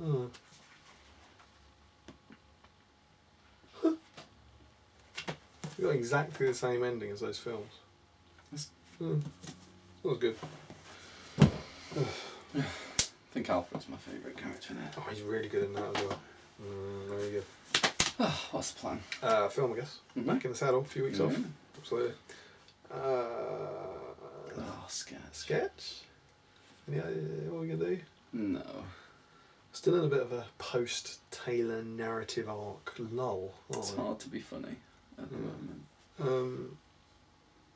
Hmm. It's got exactly the same ending as those films. That was good. I think Alfred's my favourite character in it. Oh, he's really good in that as well. Very good. What's the plan? Film, I guess. Mhm. Back in the saddle, a few weeks off. Absolutely. Sketch. Sketch? Yeah, what are we going to do? No. Still in a bit of a post-Taylor narrative arc lull. It's hard to be funny at the moment.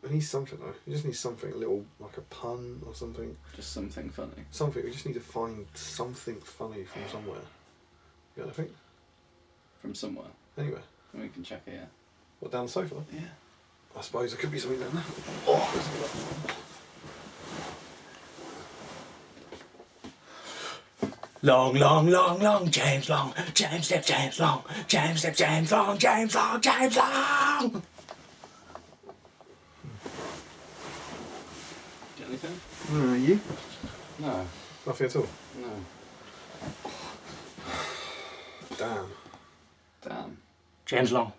It needs something though. You just need something, a little, like a pun or something. Just something funny. Something, we just need to find something funny from somewhere. You got anything? From somewhere. Anyway. We can check it out. What, down the sofa? Yeah. I suppose there could be something down there. Oh, Long, long, long, long, James Long, James Step, James Long, James Step, James Long, James Long, James Long! Got anything? you? No. Nothing at all? No. Damn. Damn. James Long.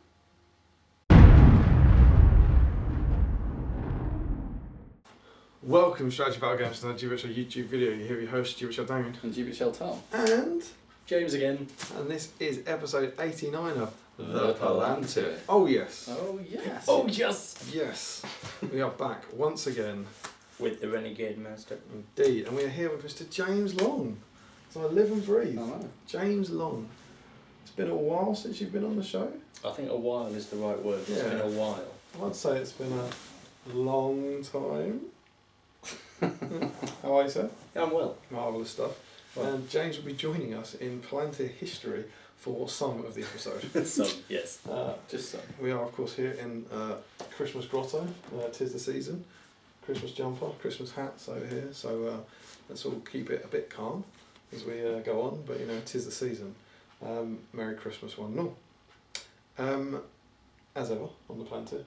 Welcome, Strategy Battle Games, to the GBHL YouTube video. You hear your host, GBHL Damian. And GBHL Tal. And James again. this is episode 89 of The Palantir. Oh yes. Oh yes. Oh, yes! Yes. We are back once again. With the Renegade Master. Indeed. And we are here with Mr. James Long. So I live and breathe. I know. James Long. It's been a while since you've been on the show. I think a while is the right word. It's Yeah. been a while. I'd say it's been a long time. How are you, sir? I'm well. Marvellous stuff. Well. And James will be joining us in Palantir history for some of the episode. Some, yes. Just some. We are, of course, here in Christmas Grotto. 'Tis the season. Christmas jumper, Christmas hats over here. So let's all keep it a bit calm as we go on. But you know, 'tis the season. Merry Christmas, one and all. As ever on the Palantir.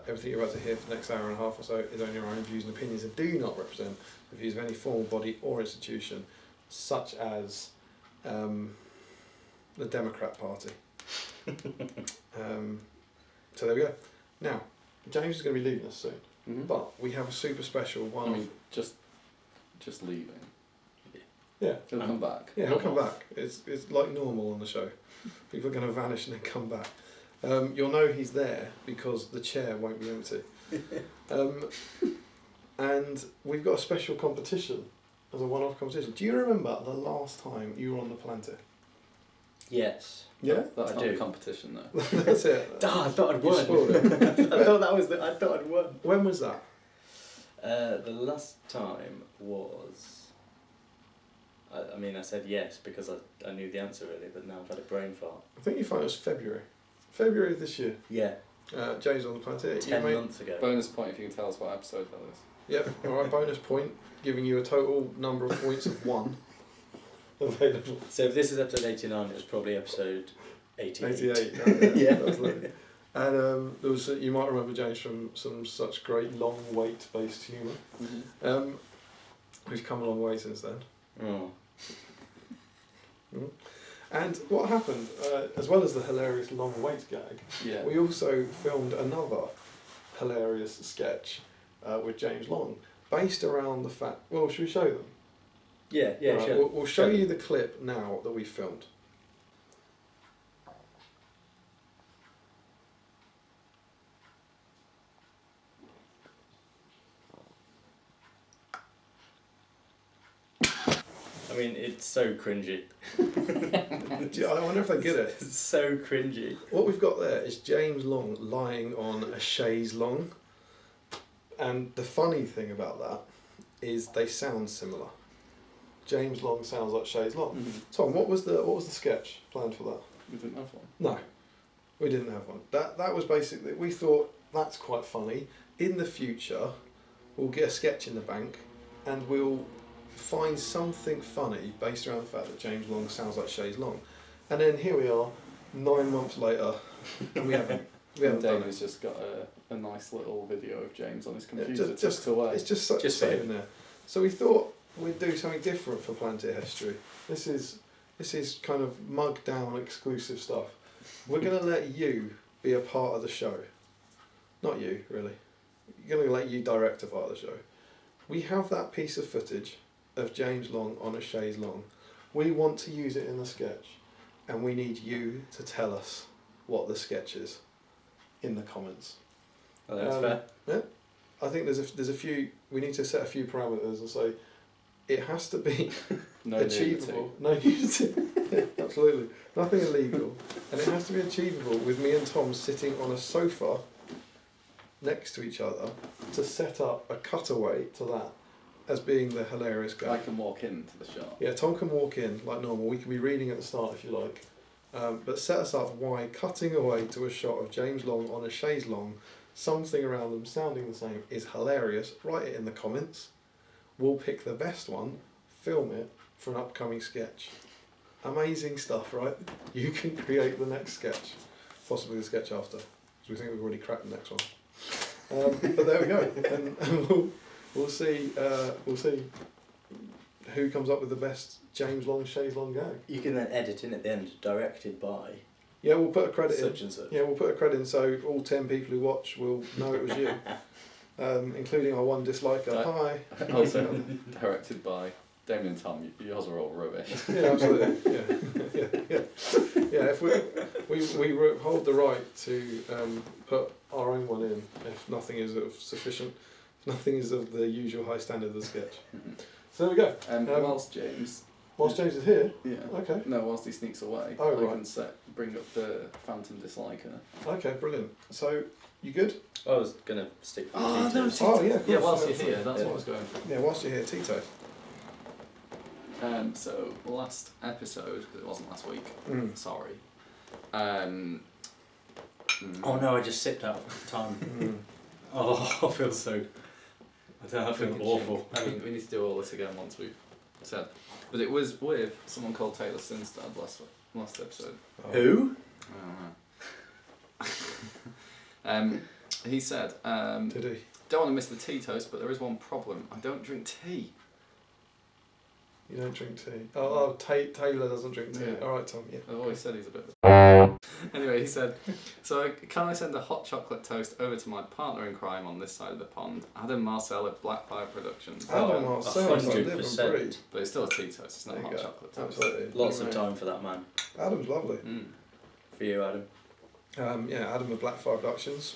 Everything you're about to hear for the next hour and a half or so is only our own views and opinions and do not represent the views of any formal body or institution, such as the Democrat Party. So there we go. Now, James is going to be leaving us soon, but we have a super special one. I mean, just leaving. Yeah, He'll come back. yeah, he'll come back. It's like normal on the show. People are going to vanish and then come back. You'll know he's there because the chair won't be empty. And we've got a special competition as a one-off competition. Do you remember the last time you were on the Palantir? Yes. Yeah? That's I not do. a competition though. That's it. I thought I'd You won. spoiled it. I thought that was I thought I'd won. When was that? The last time was... I mean, I said yes because I knew the answer really, but now I've had a brain fart. I think you found it was February. February of this year. Yeah. James on the Palantir. 10 months ago. Bonus point if you can tell us what episode that is. Yep, alright, bonus point, giving you a total number of points of 1 available. So if this is episode 89, it was probably episode 88. 88, Yeah. That was lovely. And there was, you might remember James from some such great long wait based humour. We've come a long way since then. Oh. And what happened, as well as the hilarious long wait gag, Yeah. we also filmed another hilarious sketch with James Long, based around the fact. Well, should we show them? Yeah, Right, sure. we'll show you the clip now that we filmed. I mean, it's so cringy. I wonder if they get it. It's so cringy. What we've got there is James Long lying on a chaise longue, and the funny thing about that is they sound similar. James Long sounds like chaise longue. Tom, what was the sketch planned for that? We didn't have one. No, we didn't have one. That was basically, we thought that's quite funny. In the future, we'll get a sketch in the bank, and we'll find something funny based around the fact that James Long sounds like chaise longue. And then here we are, 9 months later, and we haven't done David's it. just got a nice little video of James on his Yeah, computer tucked away. It's just Just sitting there. So we thought we'd do something different for Palantir history. This is This is kind of mug down exclusive stuff. We're going to let you be a part of the show. Not you, really. We're going to let you direct a part of the show. We have that piece of footage of James Long on a chaise longue. We want to use it in the sketch, and we need you to tell us what the sketch is in the comments. Oh, that's fair. Yeah, I think there's a few. We need to set a few parameters and say it has to be No achievable. No nudity. Yeah, absolutely. Nothing illegal, and it has to be achievable with me and Tom sitting on a sofa next to each other to set up a cutaway to that as being the hilarious guy. I can walk into the shot. Yeah, Tom can walk in like normal. We can be reading at the start if you like. But set us up why cutting away to a shot of James Long on a chaise longue, something around them sounding the same, is hilarious. Write it in the comments. We'll pick the best one, film it for an upcoming sketch. Amazing stuff, right? You can create the next sketch, possibly the sketch after, because we think we've already cracked the next one. But there we go, and we'll see who comes up with the best James Long chaise longue gag. You can then edit in at the end, directed by Yeah, we'll put a credit such in. and such. Yeah, we'll put a credit in so all 10 people who watch will know it was you, including our one disliker. Hi. Also directed by Damian and Tom. Yours are all rubbish. Yeah, absolutely. Yeah. If we hold the right to put our own one in if nothing is of sufficient, if nothing is of the usual high standard of the sketch. So there we go. Whilst James is here. Yeah. Okay. No, whilst he sneaks away, Oh, I right. can bring up the Phantom Disliker. Okay, brilliant. So you good? I was gonna stick with Oh, Tito's. no, Oh yeah. Of Yeah, course, whilst you're absolutely. here, that's Yeah. what I was going for. Yeah, whilst you're here, Tito. So last episode, because it wasn't last week. Mm. Sorry. Oh no, I just sipped out of time. Mm. Oh, I feel so. I feel awful. I mean, we need to do all this again once we've said. But it was with someone called Taylor Sinstad last episode. Oh. Who? I don't know. He said, Did he? don't want to miss the tea toast, but there is one problem. I don't drink tea. You don't drink tea. Oh, Taylor doesn't drink tea. Yeah. All right, Tom. Yeah. I've always said he's a bit of a... Anyway, he said, so can I send a hot chocolate toast over to my partner in crime on this side of the pond, Adam Marcel at Blackfire Productions? Adam Marcel is like live and 100%. breed. But it's still a tea toast, it's not There you hot go. chocolate toast. Absolutely. Lots of time for that man. Adam's lovely. Mm. For you, Adam. Yeah, Adam of Blackfire Productions.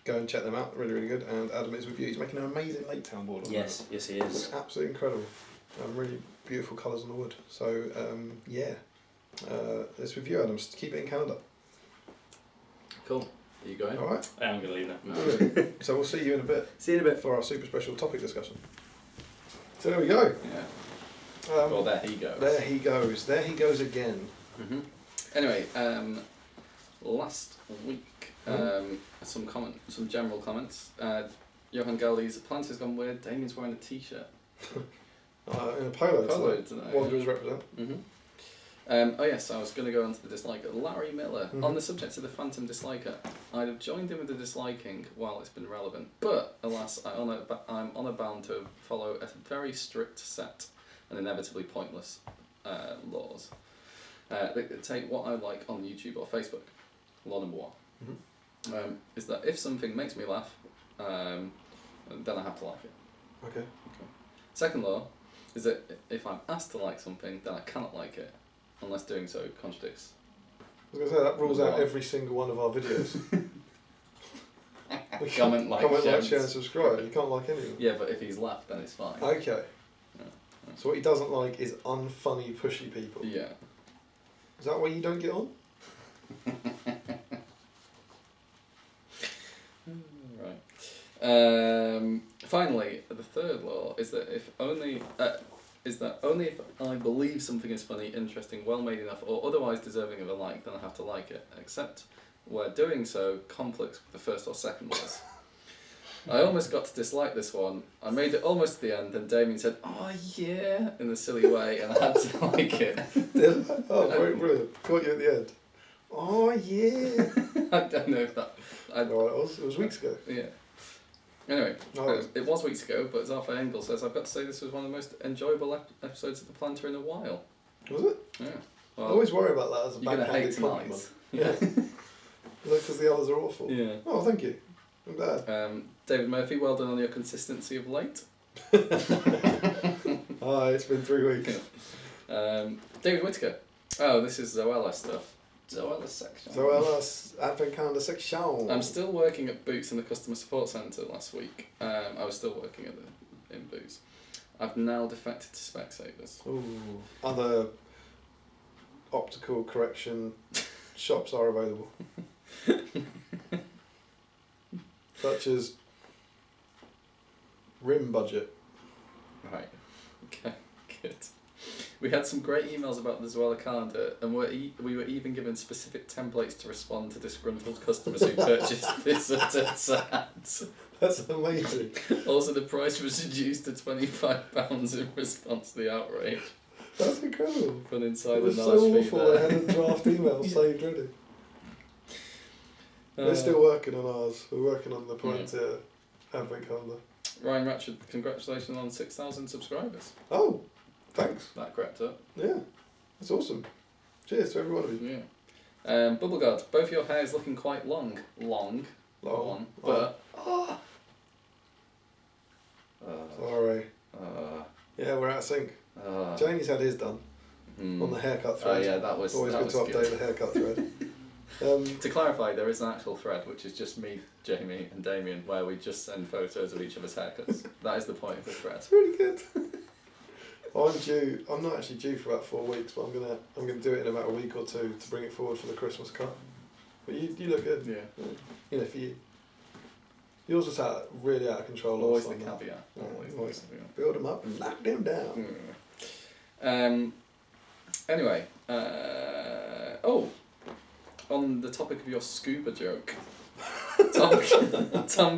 Go and check them out. Really, really good. And Adam is with you. He's making an amazing Lake Town board. at the Yes, yes he moment. is. Looks absolutely incredible. Really beautiful colours on the wood. So yeah, it's with you, Adam. Just keep it in Canada. Cool. Are you going? All right. I am going to leave now. Brilliant. So we'll see you in a bit. See you in a bit. For our super special topic discussion. So there we go. Yeah. Well, there he goes. There he goes. There he goes again. Mm-hmm. Anyway, last week, some general comments. Johan Galdi's Palantir's gone weird. Damian's wearing a t-shirt. In a polo today. Wanderers represent. Mm-hmm. Oh yes, I was going to go on to the disliker. Larry Miller. Mm-hmm. On the subject of the Phantom disliker, I'd have joined in with the disliking while it's been relevant, but alas, I'm honour bound to follow a very strict set and inevitably pointless laws. Take what I like on YouTube or Facebook. Law number one is that if something makes me laugh, then I have to like it. Okay. Second law is that if I'm asked to like something, then I cannot like it, unless doing so contradicts. I was going to say, that rules out Number one. every single one of our videos. Comment, like, share and subscribe. You can't like any of them. Yeah, but if he's laughed, then it's fine. Okay. So what he doesn't like is unfunny, pushy people. Yeah. Is that why you don't get on? Right. Finally, the third law is that only if I believe something is funny, interesting, well made enough, or otherwise deserving of a like, then I have to like it, except where doing so conflicts with the first or second laws. I almost got to dislike this one. I made it almost to the end, and Damian said, "Oh yeah," in a silly way, and I had to like it. Did I? Oh, brilliant. Caught you at the end. Oh, yeah. I don't know if that... Alright, it was weeks ago. Yeah. Anyway, Oh. it was weeks ago, but as Arthur Engel says, I've got to say this was one of the most enjoyable episodes of the Palantir in a while. Was it? Yeah. I Well, always worry about that as a you're gonna hate backhanded compliment. tonight. Yeah. Because the others are awful. Yeah. Oh, thank you. I'm glad. David Murphy, well done on your consistency of late. Hi, it's been 3 weeks. David Whittaker. Oh, this is Zoella stuff. Zoella section. Zoella's Advent Calendar section. I'm still working at Boots in the customer support centre last week. I was still working in Boots. I've now defected to Specsavers. Ooh. Other optical correction shops are available. Such as Rim Budget. Right. Okay, good. We had some great emails about the Zoella calendar, and we were even given specific templates to respond to disgruntled customers who purchased this at ads. That's amazing. Also, the price was reduced to £25 in response to the outrage. That's incredible. For an insider It was knowledge so fee awful. there. I had a draft email saved ready. We're still working on ours. We're working on the Palantir Advent Calendar. Ryan Ratchard, congratulations on 6,000 subscribers. Oh, thanks. That crept up. Yeah, that's awesome. Cheers to every one of you. Yeah. Bubbleguard, both your hair is looking quite long. Long. But... Sorry. Yeah, we're out of sync. Jamie's had his done on the haircut thread. Oh yeah, that was always that good to was update the haircut thread. To clarify, there is an actual thread which is just me, Jamie, and Damian, where we just send photos of each other's haircuts. That is the point of the thread. It's really good. I'm not actually due for about 4 weeks, but I'm gonna do it in about a week or two to bring it forward for the Christmas cut. But you look good. Yeah. You know, for you. Yours was really out of control. Always the last time, caveat. Always. Build them up and knock them down. Anyway, on the topic of your scuba joke, Tom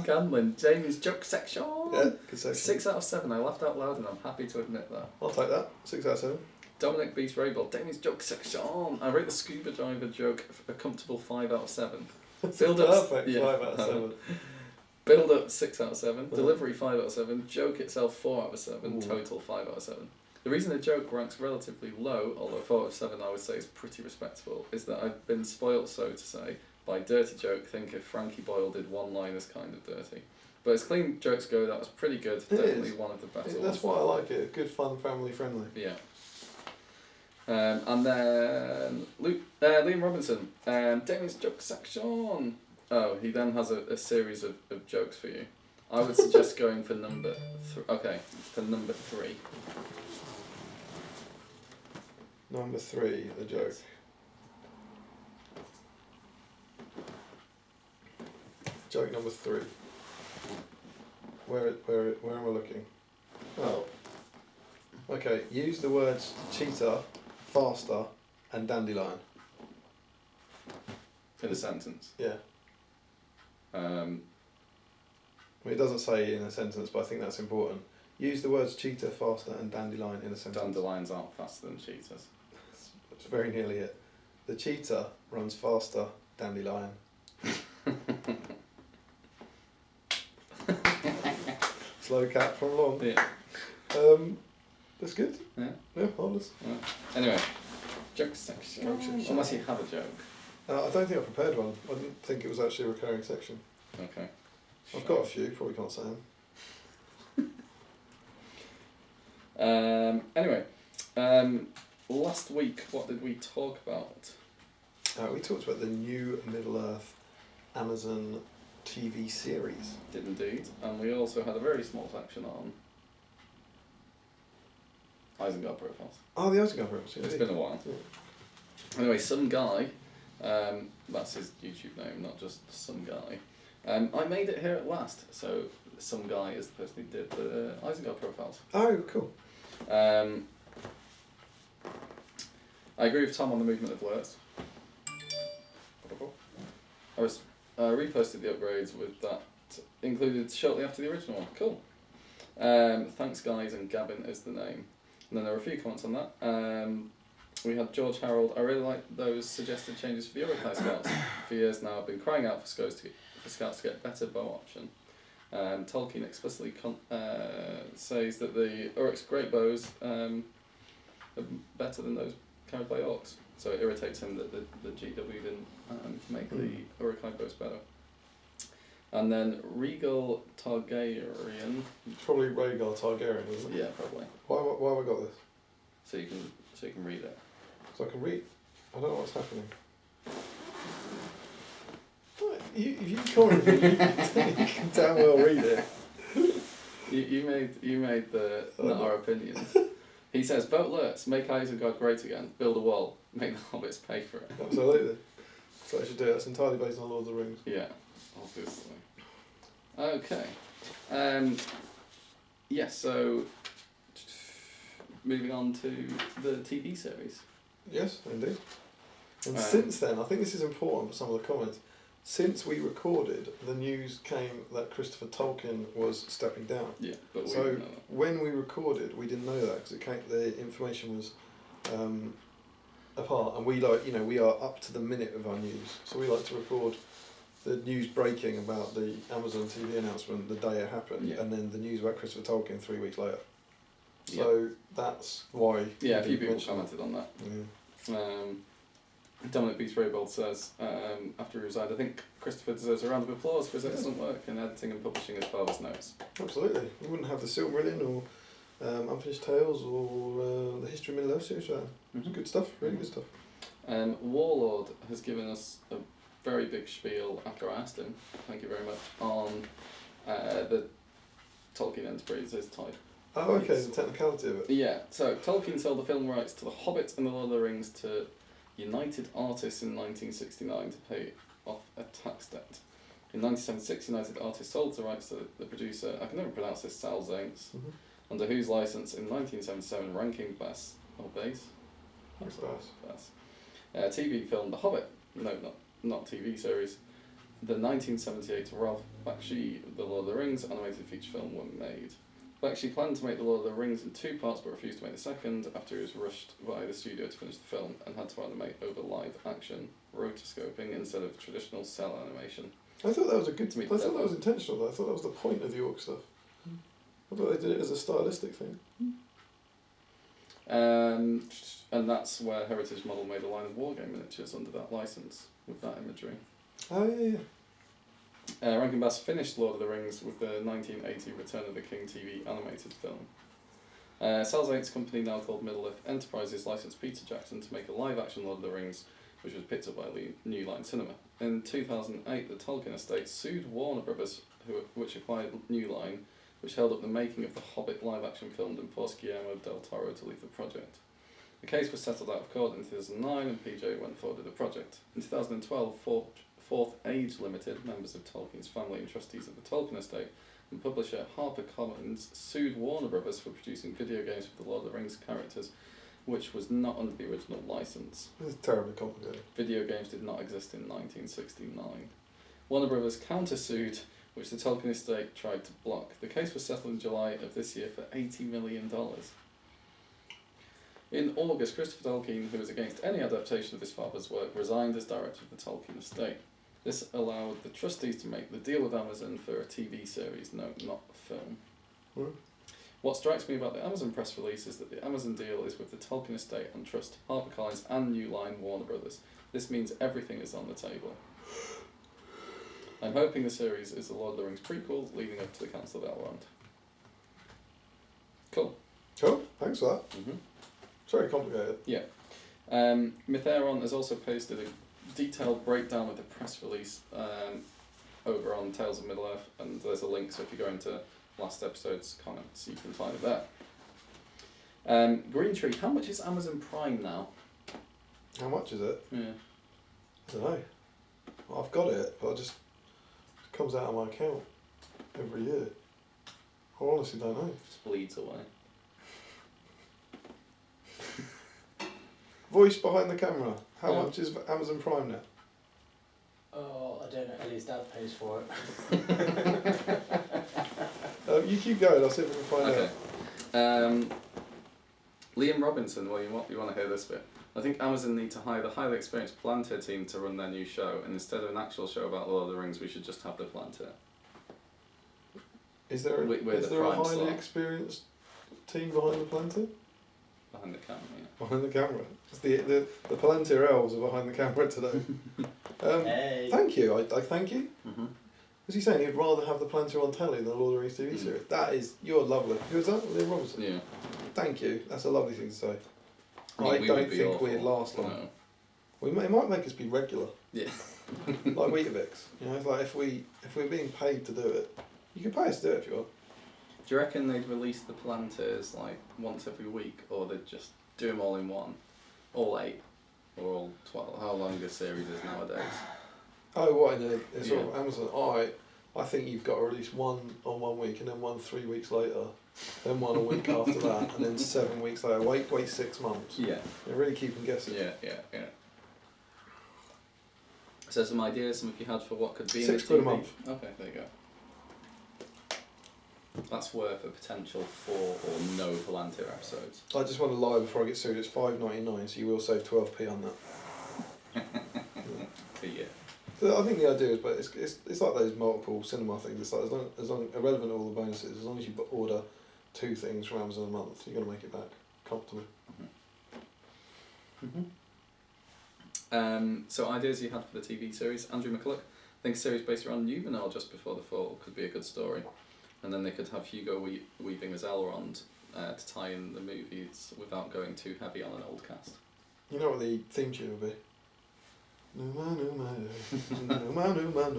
Canlin, Jamie's joke section. Yeah, good section. 6 out of 7. I laughed out loud and I'm happy to admit that. I'll take that. 6 out of 7. Dominic Beast Rabel, Jamie's joke section. I rate the scuba diver joke a comfortable 5 out of 7. Perfect. 5 out of 7. Build up 6 out of 7. Delivery 5 out of 7. Joke itself 4 out of 7. Ooh. Total 5 out of 7. The reason the joke ranks relatively low, although 4 out of 7 I would say is pretty respectable, is that I've been spoilt, so to say, by dirty joke. Think if Frankie Boyle did one-liners kind of dirty. But as clean jokes go, that was pretty good. Definitely one of the better ones. That's why I like it. Good, fun, family friendly. Yeah. And then Liam Robinson, Damian's joke section. Oh, he then has a series of jokes for you. I would suggest going for number 3. Okay, for number 3. Number 3, the joke. Joke number 3. Where am I looking? Oh. Okay, use the words cheetah, faster, and dandelion. In a sentence. Yeah. I mean, it doesn't say in a sentence, but I think that's important. Use the words cheetah, faster, and dandelion in a sentence. Dandelions aren't faster than cheetahs. That's very nearly it. The cheetah runs faster, dandelion. Slow cat from long. Yeah. That's good. Yeah. Yeah, honest. Yeah. Anyway, joke section. Unless you have a joke. I don't think I prepared one. I didn't think it was actually a recurring section. Okay. I've got a few, probably can't say them. Anyway, last week, what did we talk about? We talked about the new Middle-earth Amazon TV series. Did indeed. And we also had a very small section on Isengard profiles. Oh, the Isengard profiles. It's been a while. Yeah. Anyway, some guy, that's his YouTube name, not just some guy. I made it here at last, so some guy is the person who did the Isengard profiles. Oh, cool. I agree with Tom on the movement of words. I reposted the upgrades with that included shortly after the original one. Cool. Thanks guys, and Gavin is the name. And then there were a few comments on that. We had George Harold. I really like those suggested changes for the Uruk-hai scouts. For years now I've been crying out for scouts to get better bow option. Tolkien explicitly says that the Uruk's great bows are better than those carried by orcs. So it irritates him that the GW didn't make the Uruk-hai bows better. And then Regal Targaryen. It's probably Rhaegar Targaryen, isn't it? Yeah, probably. Why have I got this? So you can read it. So I can read. I don't know what's happening. If you can't read it, you can damn well read it. You made the not our opinions. He says, vote less, make Isengard great again, build a wall, make the hobbits pay for it. Absolutely. So I should do it. It's entirely based on Lord of the Rings. Yeah, obviously. Okay. Yes, so moving on to the TV series. Yes, indeed. And since then, I think this is important for some of the comments. Since we recorded, the news came that Christopher Tolkien was stepping down. Yeah, but we so didn't know that. when we recorded, we didn't know that because the information was apart, and we are up to the minute of our news. So we like to record the news breaking about the Amazon TV announcement the day it happened, Yeah. and then the news about Christopher Tolkien 3 weeks later. So that's why. Yeah, a few we people mentioned commented on that. Yeah. Dominic Beast Raybold says, after he resigned, I think Christopher deserves a round of applause for his excellent work in editing and publishing his father's notes. Absolutely. We wouldn't have the Silmarillion or Unfinished Tales or the History of Middle-earth series for that. Good stuff, really good stuff. Warlord has given us a very big spiel after I asked him, thank you very much, on the Tolkien Enterprises type. Oh, okay, the technicality of it. Yeah, so Tolkien sold the film rights to The Hobbit and The Lord of the Rings to United Artists in 1969 to pay off a tax debt. In 1976, United Artists sold the rights to the producer, I can never pronounce this, Sal Zanes, under whose license in 1977 Rankin Bass, or Bass? Bass. TV film The Hobbit, no, not TV series. The 1978 Ralph Bakshi, The Lord of the Rings animated feature film were made. Bakshi planned to make The Lord of the Rings in 2 parts but refused to make the second after he was rushed by the studio to finish the film and had to animate over live action rotoscoping instead of traditional cell animation. I thought that was a good. To I thought that was intentional. Though. I thought that was the point of the orc stuff. I thought they did it as a stylistic thing. And that's where Heritage Model made a line of wargame miniatures under that license with that imagery. Oh yeah. Rankin Bass finished Lord of the Rings with the 1980 Return of the King TV animated film. Sal Zane's company, now called Middle-earth Enterprises, licensed Peter Jackson to make a live-action Lord of the Rings, which was picked up by New Line Cinema. In 2008, the Tolkien estate sued Warner Brothers, which acquired New Line, which held up the making of the Hobbit live-action film and forced Guillermo del Toro to leave the project. The case was settled out of court in 2009 and PJ went forward with the project. In 2012, Fourth Age Limited, members of Tolkien's family and trustees of the Tolkien estate, and publisher HarperCollins sued Warner Brothers for producing video games with the Lord of the Rings characters, which was not under the original license. This is terribly complicated. Video games did not exist in 1969. Warner Brothers countersued, which the Tolkien estate tried to block. The case was settled in July of this year for $80 million. In August, Christopher Tolkien, who was against any adaptation of his father's work, resigned as director of the Tolkien estate. This allowed the trustees to make the deal with Amazon for a TV series, no, not a film. What strikes me about the Amazon press release is that the Amazon deal is with the Tolkien estate and trust, HarperCollins and New Line Warner Brothers. This means everything is on the table. I'm hoping the series is the Lord of the Rings prequel leading up to the Council of Elrond. Cool. Cool, thanks for that. It's very complicated. Yeah. Mytheron has also posted a detailed breakdown of the press release over on Tales of Middle-earth, and there's a link, so if you go into last episode's comments, you can find it there. Green Tree, how much is Amazon Prime now? How much is it? Yeah. I don't know. Well, I've got it, but it comes out of my account every year. I honestly don't know. Just bleeds away. Voice behind the camera. How much is Amazon Prime now? Oh, I don't know. At least Dad pays for it. You keep going. I'll see if we can find out. Liam Robinson. Well, you want to hear this bit? I think Amazon need to hire the highly experienced Palantir team to run their new show, and instead of an actual show about Lord of the Rings, we should just have the Palantir. Is there a highly experienced team behind the Palantir? behind the camera. Yeah. Behind the camera. Just the Palantir elves are behind the camera today. Hey. Thank you. I thank you. Mm-hmm. Was he saying he'd rather have the Palantir on telly than the Lord of the Rings TV series? That is, you're lovely. Who's that? Liam Robinson? Yeah. Thank you. That's a lovely thing to say. I mean, I we don't would be think awful. we'd last long. No. It might make us be regular, Yeah. like Weetabix. You know, it's like if we're being paid to do it, you can pay us to do it if you want. Do you reckon they'd release the Palantirs like once every week, or they'd just do them all in one? All 8? Or all 12? How long a series is nowadays? Oh, what in a sort Yeah. of Amazon? I think you've got to release one on 1 week, and then one 3 weeks later, then one a week after that, and then 7 weeks later. Wait 6 months. Yeah. They really keep them guessing. Yeah. So some ideas, some of you had for what could be £6 in the TV? a month. Okay, there you go. That's worth a potential 4 or no Palantir episodes. I just want to lie before I get sued. It's $5.99, so you will save 12p on that. Per year. So I think the idea is, but it's like those multiple cinema things. It's like as long irrelevant of all the bonuses, as long as you order 2 things from Amazon a month, you're gonna make it back comfortably. So ideas you had for the TV series, Andrew McCulloch. I think a series based around Numenor just before the fall could be a good story, and then they could have Hugo weaving as Elrond to tie in the movies without going too heavy on an old cast. You know what the theme tune would be? Numa numa numa numa numa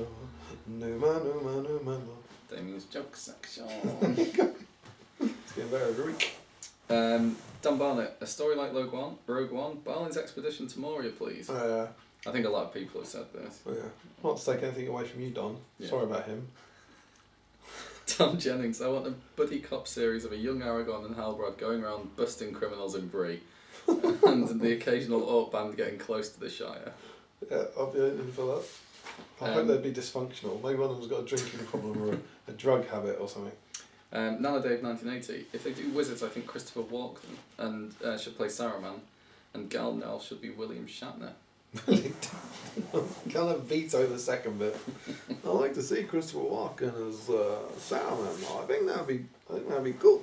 numa numa numa. Damian's joke section. It's getting better every week. Dan Barnett, a story like Rogue One, Balin's expedition to Moria, please. Yeah. I think a lot of people have said this. Not to take anything away from you, Don. Yeah. Sorry about him. Tom Jennings, I want a buddy cop series of a young Aragorn and Halbrand going around busting criminals in Bree, and the occasional orc band getting close to the Shire. Yeah, I'll be in for that. I hope they'd be dysfunctional. Maybe one of them's got a drinking problem or a drug habit or something. Nana Dave 1980. If they do wizards, I think Christopher Walken and should play Saruman, and Galnel should be William Shatner. Kind of veto the second bit. I'd like to see Christopher Walken as Saruman. I think that'd be cool.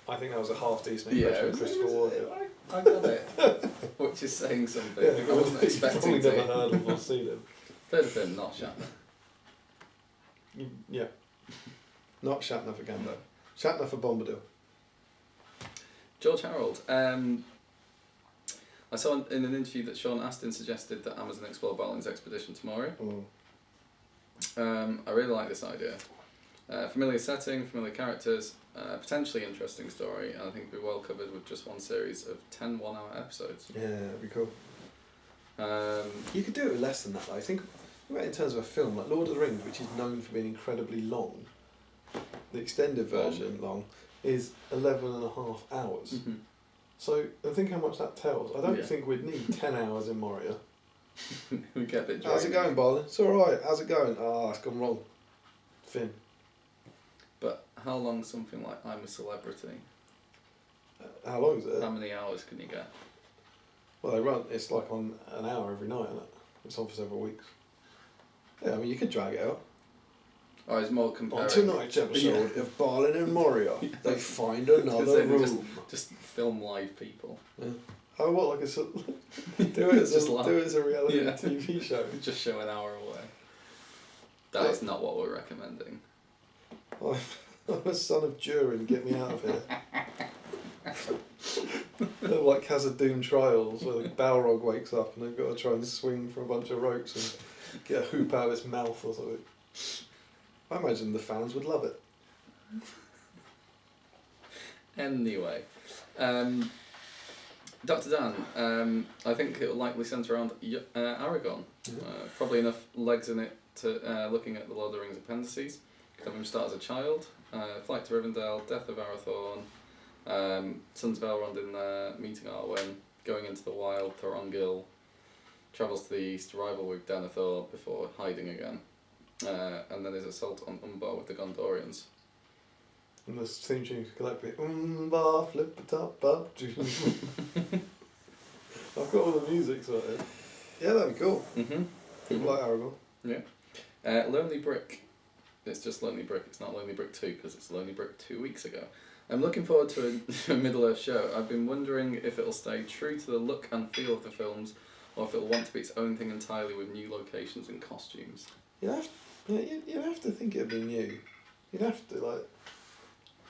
I think that was a half decent impression of Christopher Walken. I got it. Which is saying something. Yeah, I wasn't you've probably expecting never to. heard of or seen him. Heard of him, not Shatner. Yeah. Not Shatner for Gandalf. Shatner for Bombadil. George Harold. I saw in an interview that Sean Astin suggested that Amazon explore Balin's expedition to Moria. I really like this idea. Familiar setting, familiar characters, potentially interesting story, and I think it'd be well covered with just one series of 10 one-hour episodes. Yeah, that'd be cool. You could do it with less than that, though. I think about in terms of a film, like Lord of the Rings, which is known for being incredibly long. The extended version, long, is 11.5 hours. Mm-hmm. So, and think how much that tells. I don't Yeah. think we'd need 10 hours in Moria. We get a bit How's it drained. going, Barley? It's alright. How's it going? Ah, it's gone wrong. Finn. But how long something like I'm a Celebrity? How long is it? How many hours can you get? Well, they run, it's like on an hour every night, isn't it? It's on for several weeks. Yeah, I mean, you could drag it out. Oh, it's more comparing. On tonight's episode of Barlin and Moria, they find another room. Just film live people. Yeah. Oh, what, like a sort do it as a reality Yeah. TV show. Just show an hour away. That's not what we're recommending. I'm a son of Durin, get me out of here. They're like Khazad-dûm trials where the Balrog wakes up and they've got to try and swing from a bunch of ropes and get a hoop out of his mouth or something. I imagine the fans would love it. Anyway, Dr. Dan, I think it will likely centre around Aragorn. Probably enough legs in it to looking at the Lord of the Rings appendices. Have him start as a child, flight to Rivendell, death of Arathorn, Sons of Elrond in there, meeting Arwen, going into the wild, Thorongil, travels to the east, rival with Denethor before hiding again, and then his assault on Umbar with the Gondorians. And the theme tune could like be flip a top up. I've got all the music sorted. Yeah, that'd be cool. People like Aragorn. Yeah. Lonely Brick. It's just Lonely Brick. It's not Lonely Brick 2 because it's Lonely Brick 2 weeks ago. I'm looking forward to a Middle-earth show. I've been wondering if it'll stay true to the look and feel of the films, or if it'll want to be its own thing entirely with new locations and costumes. You'd have to think it'd be new. You'd have to, like...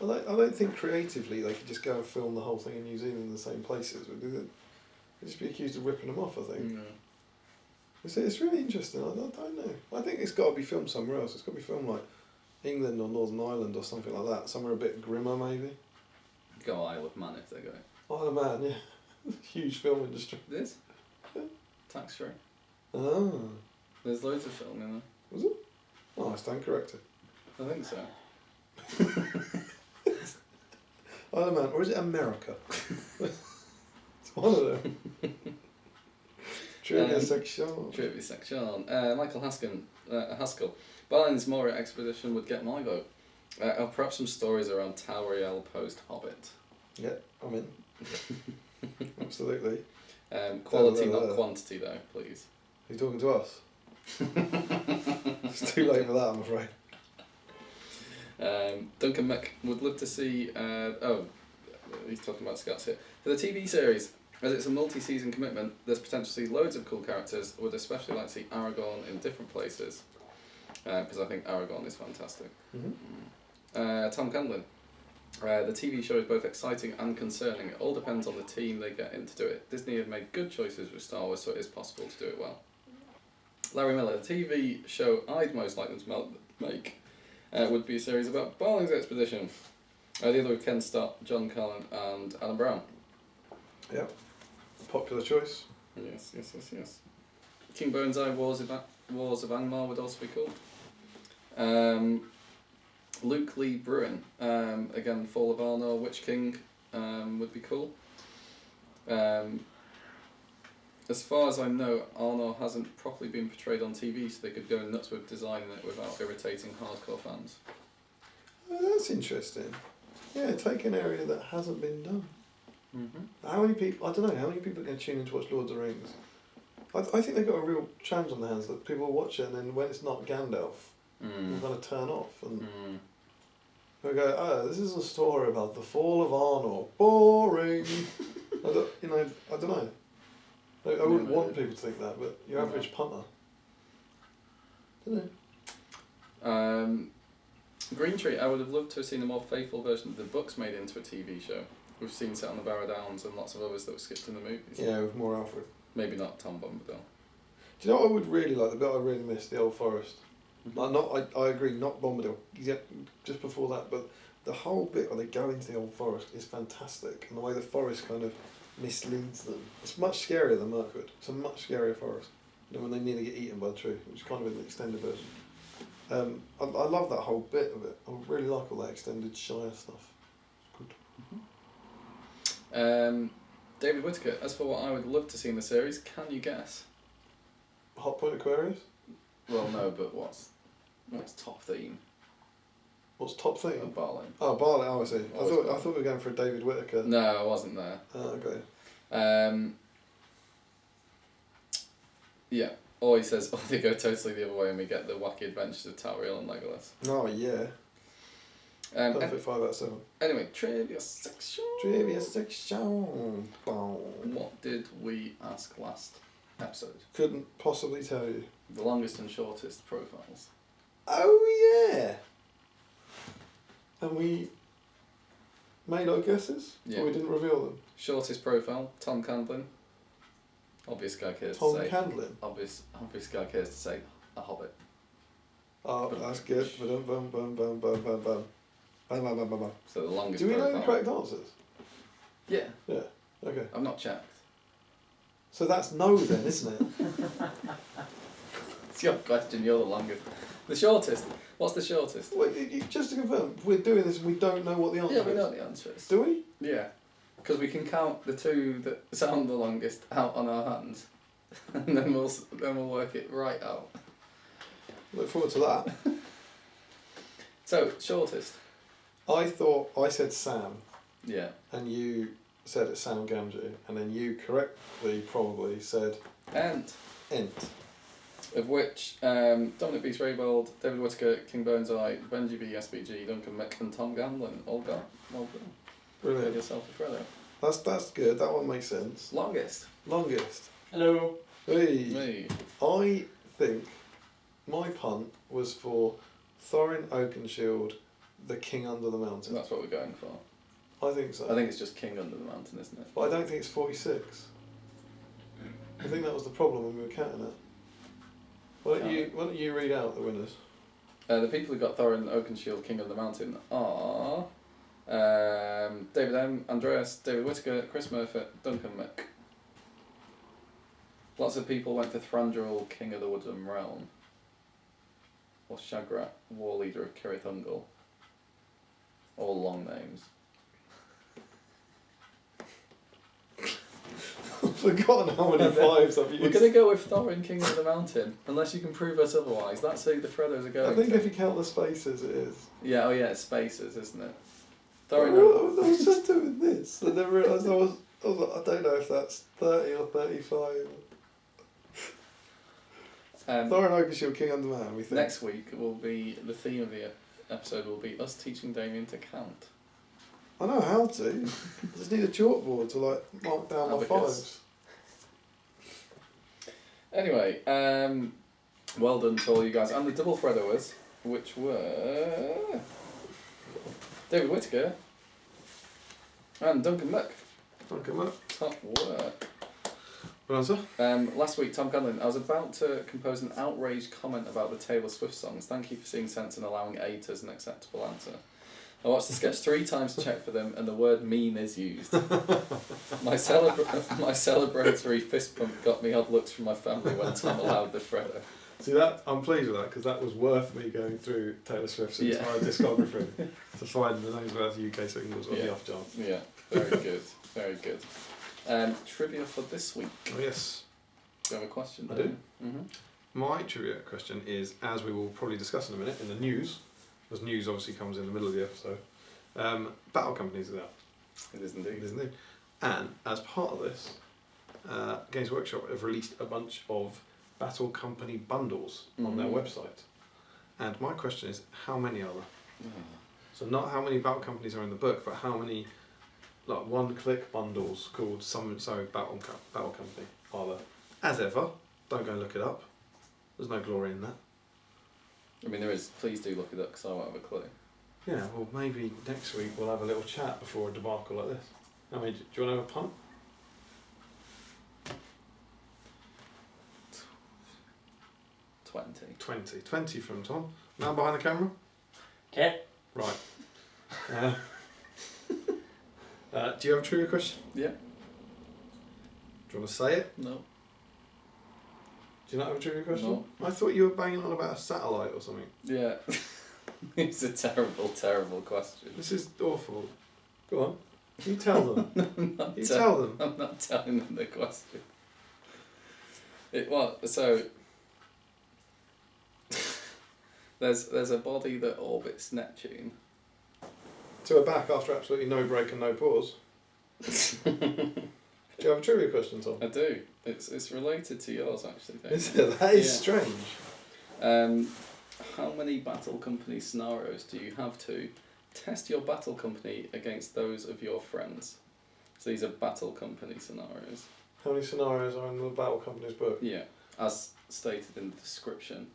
I don't think creatively they could just go and film the whole thing in New Zealand in the same places. They'd just be accused of ripping them off, I think. It's really interesting. I don't know. I think it's got to be filmed somewhere else. It's got to be filmed like England or Northern Ireland or something like that. Somewhere a bit grimmer, maybe. Go Isle of Man if they're going. Isle of Man, yeah. Huge film industry. It is? Tax free. Oh. There's loads of film in there. Was it? Oh, I stand corrected. I think so. Isle of Man, or is it America? It's one of them. Trivia section. Trivia section. Michael Haskell. Balin's Moria expedition would get my vote. Or perhaps some stories around Tauriel post-Hobbit. Yeah, I'm in. Absolutely. Quality, not quantity, though, please. Are you talking to us? It's too late for that, I'm afraid. Duncan Mick would love to see... he's talking about Scots here. For the TV series, as it's a multi-season commitment, there's potentially loads of cool characters. Would especially like to see Aragorn in different places. Because I think Aragorn is fantastic. Mm-hmm. Tom Candlin. The TV show is both exciting and concerning. It all depends on the team they get in to do it. Disney have made good choices with Star Wars, so it is possible to do it well. Larry Miller. The TV show I'd most like them to make would be a series about Barling's expedition. The other with Ken Stott, John Carlin and Adam Brown. Yeah. Popular choice. Yes. King Boneseye, Wars of Angmar would also be cool. Luke Lee Bruin, again, Fall of Arnor, Witch King would be cool. As far as I know, Arnor hasn't properly been portrayed on TV, so they could go nuts with designing it without irritating hardcore fans. Oh, that's interesting. Yeah, take an area that hasn't been done. Mm-hmm. How many people, I don't know, how many people are going to tune in to watch Lord of the Rings? I think they've got a real challenge on their hands that people watch it and then when it's not Gandalf, they're going to turn off and they go, oh, this is a story about the fall of Arnor. Boring! I don't know. I wouldn't want people to think that, but your average punter. Don't know. Green Tree, I would have loved to have seen a more faithful version of the books made into a TV show. We've seen Set on the Barrow Downs and lots of others that were skipped in the movies. Yeah, with more Alfred. Maybe not Tom Bombadil. Do you know what I would really like? The bit I really missed, the Old Forest. Mm-hmm. I agree, not Bombadil. Yeah, just before that, but the whole bit where they go into the Old Forest is fantastic, and the way the forest kind of misleads them. It's much scarier than Mirkwood. It's a much scarier forest. When they nearly get eaten by the tree, which is kind of an extended version. I love that whole bit of it. I really like all that extended Shire stuff. It's good. Mm-hmm. David Whittaker, as for what I would love to see in the series, can you guess? Hot Point Aquarius? Well, no, but what's top theme? What's top theme? Barling. Oh, Barling. Oh, I see. I Barling. thought we were going for a David Whittaker. No, I wasn't there. Oh, okay. Yeah. Or he says, oh, they go totally the other way and we get the wacky adventures of Tauriel and Legolas. Oh, yeah. Perfect 5 out of 7. Anyway, trivia section. Trivia section. What did we ask last episode? Couldn't possibly tell you. The longest and shortest profiles. Oh, yeah. And we made our guesses? Yeah. Or we didn't reveal them? Shortest profile, Tom Candlin. Obvious guy cares Tom to say. Candlin? Obvious guy cares to say a hobbit. Oh, that's good. Bum, bum, bum, bum, bum, bum, bum. Bum, bum, bum, bum, bum. So the longest Do we profile. know the correct answers? Yeah. Yeah. Okay. I've not checked. So that's no then, isn't it? It's your question, you're the longest. The shortest. What's the shortest? Wait, just to confirm, we're doing this and we don't know what the answer Yeah, is. we know the answer is. Do we? Yeah. Because we can count the two that sound the longest out on our hands. And then we'll work it right out. Look forward to that. So, shortest. I said Sam, Yeah. and you said it's Sam Gamgee, and then you correctly probably said And Ent. of which Dominic B. Raybold, David Whittaker, King Boneseye, Benji B. SBG, Duncan Mick, and Tom Gamlin all got well done. Get Brilliant. yourself a Freddo. That's good. That one makes sense. Longest. Longest. Hello. Hey. Me. I think my punt was for Thorin Oakenshield, the King Under the Mountain. That's what we're going for. I think so. I think it's just King Under the Mountain, isn't it? But I don't think it's 46. I think that was the problem when we were counting it. Why don't you read out the winners? The people who got Thorin Oakenshield, King of the Mountain are David M, Andreas, David Whittaker, Chris Murphy, Duncan Mick. Lots of people went for Thranduil, King of the Woodland Realm. Or Shagrat, War Leader of Cirith Ungol. All long names. I've forgotten how many fives I've used. We're going to go with Thorin, King of the Mountain, unless you can prove us otherwise. That's who the Freddos are going I think to. if you count the spaces, it is. Yeah, oh yeah, it's spaces, isn't it? I Thorin. was just doing this, and then realised I was like, I don't know if that's 30 or 35. Thorin Oakenshield, King Under the Mountain, we think. Next week will be, the theme of the episode will be us teaching Damian to count. I know how to. I just need a chalkboard to like mark down my Abacus. fives. Anyway, well done to all you guys. And the double Freddoers, which were David Whittaker and Duncan Mick. Okay, mate. Top work. Good answer. Last week, Tom Conlon, I was about to compose an outraged comment about the Taylor Swift songs. Thank you for seeing sense and allowing 8 as an acceptable answer. I watched the sketch 3 times to check for them, and the word mean is used. My celebratory fist pump got me odd looks from my family when Tom allowed the Freddo. See that? I'm pleased with that because that was worth me going through Taylor Swift's entire discography to find the names of our UK singles on the off chance. Yeah, very good, very good. Trivia for this week. Oh yes. Do you have a question? I do. Mm-hmm. My trivia question is, as we will probably discuss in a minute in the news, because news obviously comes in the middle of the episode, battle companies are out. It is indeed. It is indeed. And as part of this, Games Workshop have released a bunch of battle company bundles on their website. And my question is, how many are there? So not how many battle companies are in the book, but how many like one-click bundles called so battle company are there? As ever, don't go and look it up. There's no glory in that. I mean, there is. Please do look it up because I won't have a clue. Yeah, well, maybe next week we'll have a little chat before a debacle like this. I mean, do you want to have a punt? 20. 20 from Tom. Man behind the camera? Okay. Right. Do you have a trivia question? Yeah. Do you want to say it? No. Do you not have a trivia question? No. I thought you were banging on about a satellite or something. Yeah. It's a terrible, terrible question. This is awful. Go on. You tell them. You tell tell them. I'm not telling them the question. So there's a body that orbits Neptune. So we're back after absolutely no break and no pause. Do you have a trivia question, Tom? I do. It's related to yours actually. Is it? That is strange. How many battle company scenarios do you have to test your battle company against those of your friends? So these are battle company scenarios. How many scenarios are in the battle company's book? Yeah, as stated in the description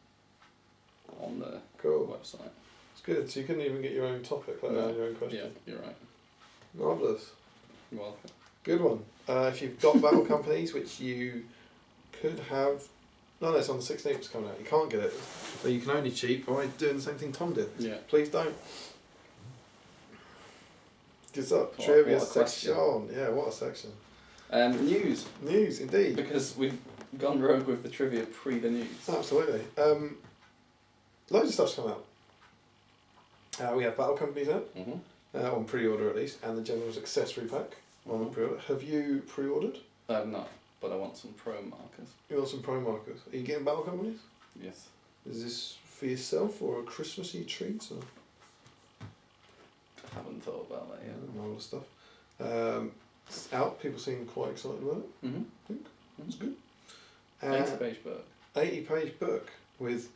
on the website. It's good. So you couldn't even get your own topic, let alone your own question. Yeah, you're right. Marvellous. You're welcome. Good one. If you've got battle companies, which you could have... No, it's on the 16th it's coming out. You can't get it. But you can only cheat by doing the same thing Tom did. Yeah. Please don't. Good stuff. What Trivia a question. section. Yeah, what a section. News. News, indeed. Because we've gone rogue with the trivia pre the news. Absolutely. Loads of stuff's come out. We have battle companies out, on pre-order at least, and the General's accessory pack on pre-order. Have you pre-ordered? I have not, but I want some pro markers. You want some pro markers? Are you getting battle companies? Yes. Is this for yourself or a Christmassy treat? Or? I haven't thought about that yet. Marvellous stuff. It's out. People seem quite excited about it. I think. It's good. 80 page book. 80-page book with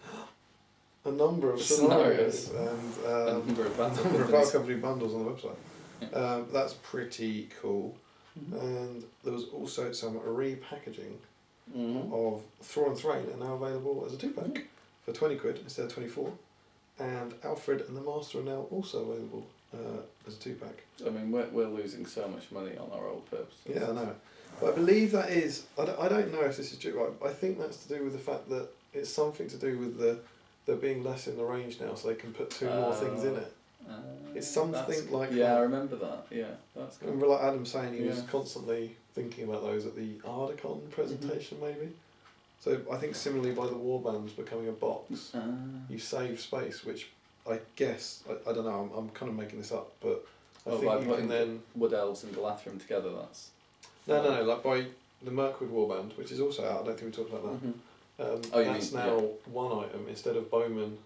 a number of Scenarios. scenarios and A number of battle number of companies. company bundles on the website. That's pretty cool. Mhm. And there was also some repackaging Mhm. of Thor and Thrain are now available as a 2-pack Mhm. for 20 quid instead of 24. And Alfred and the Master are now also available as a 2-pack. I mean, we're losing so much money on our old purposes. Yeah, I know. But I believe that is, I don't know if this is true, but I think that's to do with the fact that it's something to do with there being less in the range now, so they can put 2 more things in it. It's something That's- like yeah, that. I remember that. Yeah, that's I good. remember like Adam saying he was Yeah. constantly thinking about those at the Ardacon presentation maybe. So I think similarly by the warbands becoming a box, you save space, which I guess, I don't know, I'm kind of making this up, but I Well, think by you can putting then... Wood Elves and Galathrim together, that's... No, like by the Mirkwood warband, which is also out, I don't think we talked about that. Mhm. Oh, you that's mean- now one item instead of bowmen,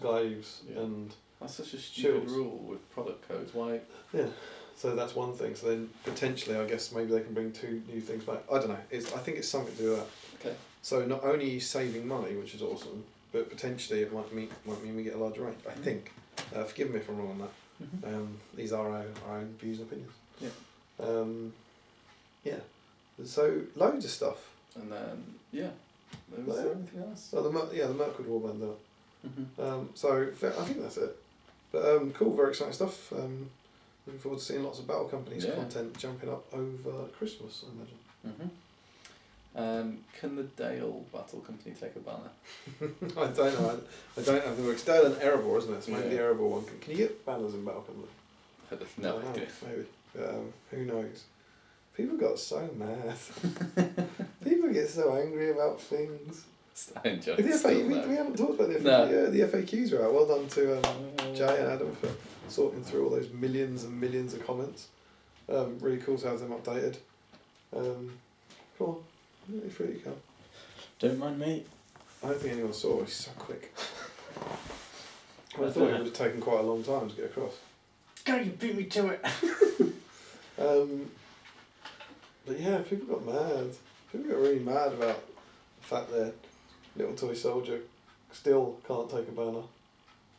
glaives yeah. and... That's such a stupid shields. rule with product codes. Why? Yeah, so that's one thing. So then potentially, I guess maybe they can bring 2 new things back. I don't know. I think it's something to do with that. Okay. So not only are you saving money, which is awesome, but potentially it might mean we get a larger range. I think. Forgive me if I'm wrong on that. Mhm. These are our own views and opinions. Yeah. Yeah. So loads of stuff. And then was Well, there anything else? So the Mirkwood warband though. Mhm. So I think that's it. But cool, very exciting stuff. Looking forward to seeing lots of Battle Companies Yeah. content jumping up over Christmas, I imagine. Mhm. Can the Dale Battle Company take a banner? I don't know. I don't have the works. Dale and Erebor, isn't it? So maybe Yeah. the Erebor one. Can you get banners in Battle Company? I have I no don't know, idea. maybe. Who knows? People got so mad. People get so angry about things. I enjoy The it. FA, we haven't talked about the FAQ. No. Yeah, the FAQs are out. Well done to Jay and Adam for sorting through all those millions and millions of comments. Really cool to have them updated. Come on, really free you come. Don't mind me. I don't think anyone saw it. He's so quick. I thought it would have taken quite a long time to get across. Go, you beat me to it. But yeah, people got mad. People got really mad about the fact that Little Toy Soldier still can't take a banner.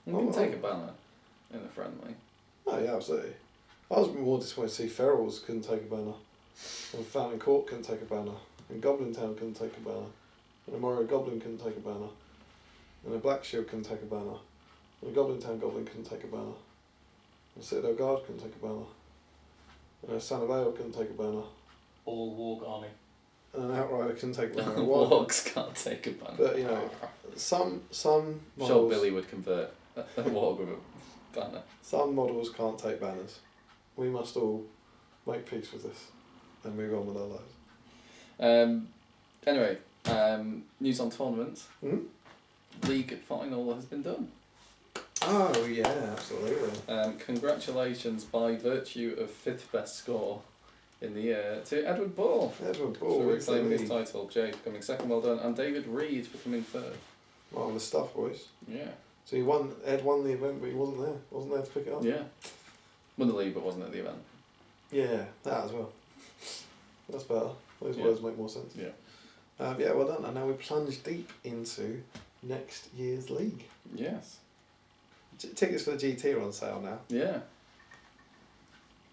You can take a banner in a friendly. Oh yeah, absolutely. I was more disappointed to see Ferals couldn't take a banner, and Fountain Court couldn't take a banner, and Goblin Town couldn't take a banner, and a Morio Goblin couldn't take a banner, and a Black Shield couldn't take a banner, and a Goblin Town Goblin couldn't take a banner, and a Citadel Guard couldn't take a banner, and a Son of Ale couldn't take a banner, All Warg Army. and an Outrider couldn't take a banner. and one- Wargs can't take a banner. But you know, some Sure, models, Billy would convert a warg with a banner. some models can't take banners. We must all make peace with this and move on with our lives. Anyway, news on tournaments. Mhm. League final has been done. Oh yeah, absolutely. Congratulations by virtue of 5th best score in the year to Edward Ball Edward for Ball wins the reclaiming his league. title, Jay for coming second, well done, and David Reed for coming third. Marvellous stuff, boys. Yeah. So Ed won the event, but he wasn't there to pick it up. Yeah. Won the league but wasn't at the event. Yeah, that as well. That's better. Those Yeah. words make more sense. Yeah. Yeah, well done. And now we plunge deep into next year's league. Yes. Tickets for the GT are on sale now. Yeah.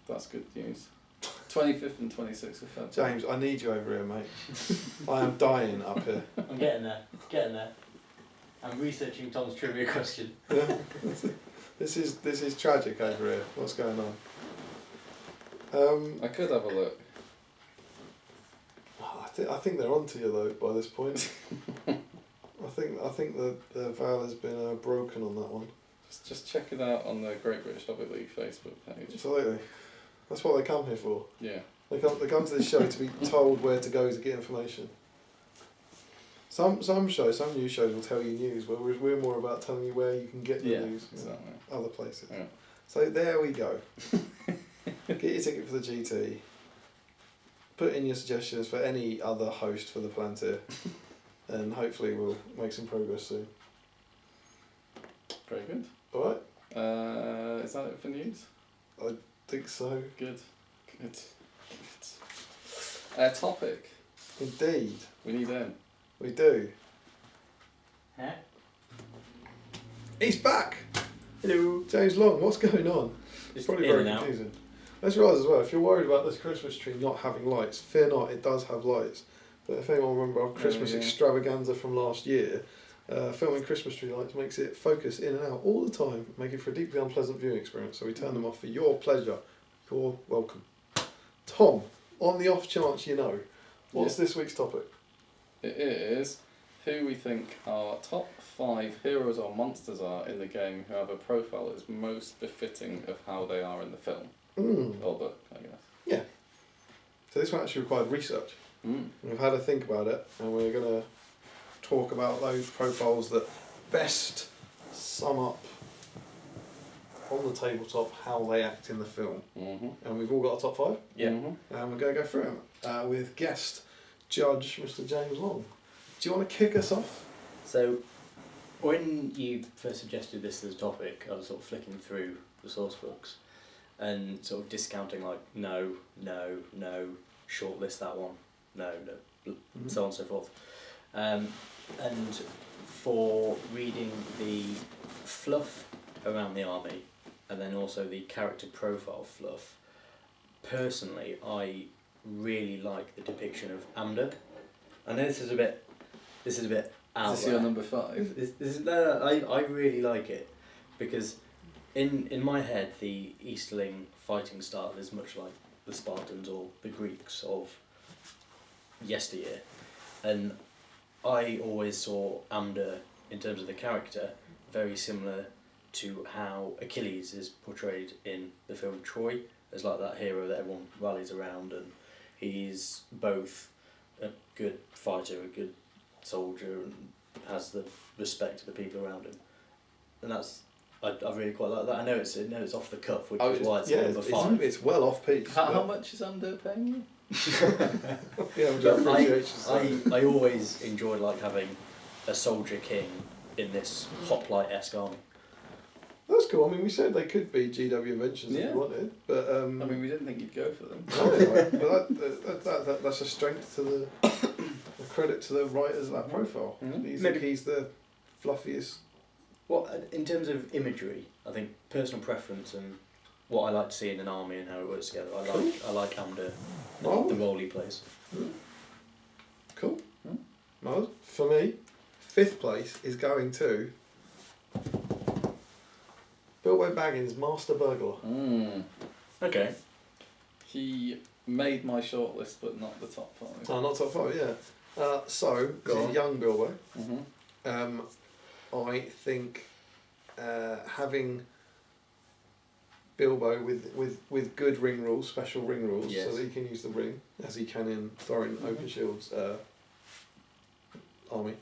That's good news. 25th and 26th of February. James, I need you over here, mate. I am dying up here. I'm getting there. I'm researching Tom's trivia question. Yeah. This is tragic over here. What's going on? I could have a look. I think they're onto you though by this point. I think the veil has been broken on that one. Just check it out on the Great British Hobby League Facebook page. Absolutely. That's what they come here for. Yeah. They come to this show to be told where to go to get information. Some news shows will tell you news, whereas we're more about telling you where you can get the Yeah, news. exactly. Other places. Yeah. So there we go. Get your ticket for the GT. Put in your suggestions for any other host for the Palantir, and hopefully we'll make some progress soon. Very good. All right. Is that it for news? Think so. Good. Good. Topic. Indeed. We need in. We do. Huh? He's back! Hello. James Long, what's going on? It's probably in very and out. confusing. Let's realise as well, if you're worried about this Christmas tree not having lights, fear not, it does have lights. But if anyone remember our Christmas extravaganza from last year, filming Christmas tree lights makes it focus in and out all the time, making for a deeply unpleasant viewing experience. So we turn them off for your pleasure. You're welcome. Tom, on the off chance you know, what's this week's topic? It is who we think our top 5 heroes or monsters are in the game who have a profile that is most befitting of how they are in the film. Or book, I guess. Yeah. So this one actually required research. We've had a think about it, and we're going to talk about those profiles that best sum up on the tabletop how they act in the film. And we've all got a top 5. Yeah. And we're going to go through them with guest judge Mr. James Long. Do you want to kick us off? So, when you first suggested this as a topic, I was sort of flicking through the source books and sort of discounting like no, shortlist that one, no, so on and so forth. And for reading the fluff around the army and then also the character profile fluff, personally I really like the depiction of Amda. I know this is a bit out Is this there. your number 5? I really like it because in my head the Easterling fighting style is much like the Spartans or the Greeks of yesteryear, and I always saw Amda in terms of the character very similar to how Achilles is portrayed in the film Troy, as like that hero that everyone rallies around, and he's both a good fighter, a good soldier, and has the respect of the people around him. And that's I really quite like that. I know it's off the cuff, which is why it's number 5. It's well off piece. How much is Under paying you? Yeah, But I always enjoyed like having a soldier king in this hoplite-esque army. That's cool. I mean, we said they could be GW Inventions if Yeah. you wanted, but I mean, we didn't think you'd go for them. anyway, but that's a strength to the a credit to the writers of that profile. Mhm. He's the fluffiest. Well, in terms of imagery, I think personal preference and what I like to see in an army and how it works together. I like Amda, Oh. the role he plays. Cool. Hmm. Well, for me, 5th place is going to Bilbo Baggins, Master Burglar. Okay. He made my shortlist, but not the top 5. Oh, not top 5, yeah. So, Go this on. is young Bilbo. Mm-hmm. I think having Bilbo with good ring rules, special ring rules, Yes. so that he can use the ring as he can in Thorin Oakenshields army,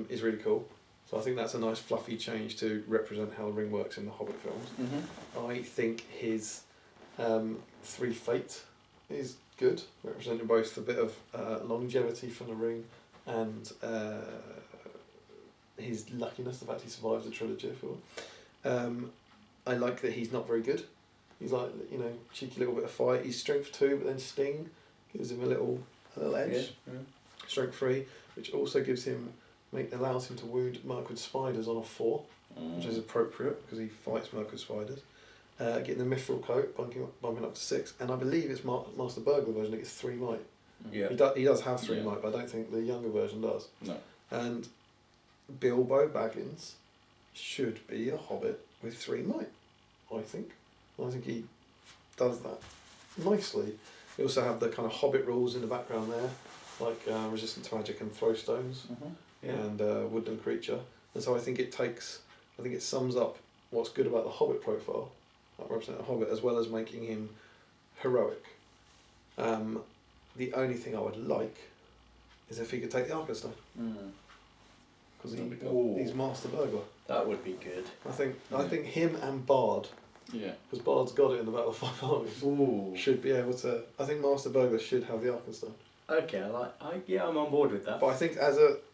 is really cool. So I think that's a nice fluffy change to represent how the ring works in the Hobbit films. Mm-hmm. I think his 3 Fate is good, representing both a bit of longevity from the ring and his luckiness, the fact he survives the trilogy, if you will. I like that he's not very good. He's like, cheeky little bit of fight. He's strength 2, but then sting gives him a little edge. Yeah. Strength 3, which also allows him to wound Merc with spiders on a 4, which is appropriate because he fights Merc with spiders. Getting the Mithril coat, bumping up to 6, and I believe it's Master Burglar version that gets 3 might. Yeah. He does have 3 Yeah. might, but I don't think the younger version does. No. And Bilbo Baggins should be a hobbit with 3 might, I think. I think he does that nicely. We also have the kind of hobbit rules in the background there, like resistant to magic and throw stones, and woodland creature. And so I think it sums up what's good about the hobbit profile, that represents a hobbit, as well as making him heroic. The only thing I would like is if he could take the Arkenstone. Because That'd be cool. he's Master Burglar. That would be good. I think him and Bard, Yeah. because Bard's got it in the Battle of Five Armies, Ooh. should be able to. I think Master Burglar should have the Arkenstone. Okay, I'm on board with that. But I think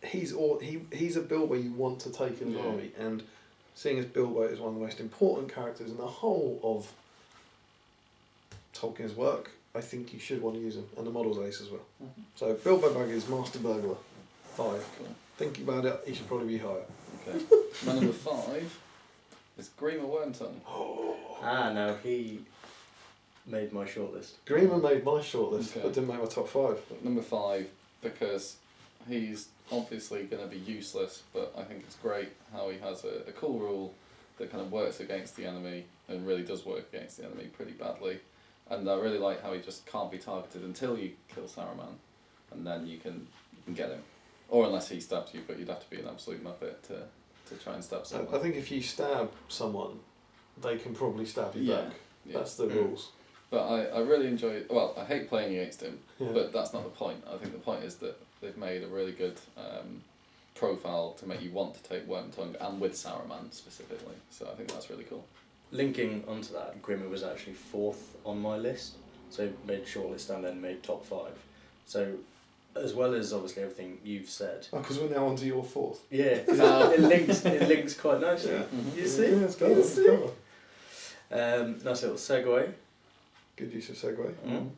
he's a Bilbo you want to take in an Yeah. army, and seeing as Bilbo is one of the most important characters in the whole of Tolkien's work, I think you should want to use him, and the model's ace as well. Mhm. So Bilbo Baggins, Master Burglar. 5. Cool. Thinking about it, he should probably be higher. Okay. My number 5 is Grima Wormtongue. No, he made my shortlist. Greenman made my shortlist, Okay. but didn't make my top 5. Number 5 because he's obviously going to be useless, but I think it's great how he has a cool rule that kind of works against the enemy and really does work against the enemy pretty badly. And I really like how he just can't be targeted until you kill Saruman, and then you can get him. Or unless he stabs you, but you'd have to be an absolute muppet to try and stab someone. I think if you stab someone, they can probably stab you back. Yeah. That's the rules. But I really enjoy. Well, I hate playing against him, Yeah. but that's not the point. I think the point is that they've made a really good profile to make you want to take Wormtongue, and with Saruman specifically. So I think that's really cool. Linking onto that, Grimmer was actually 4th on my list, so made shortlist and then made top 5. So, as well as obviously everything you've said. Oh, because we're now on to your 4th. Yeah, 'cause it links quite nicely. Yeah. Mm-hmm. You see? Yeah, it's got You it. It's see? got it. Nice little segue. Good use of segue. Mm.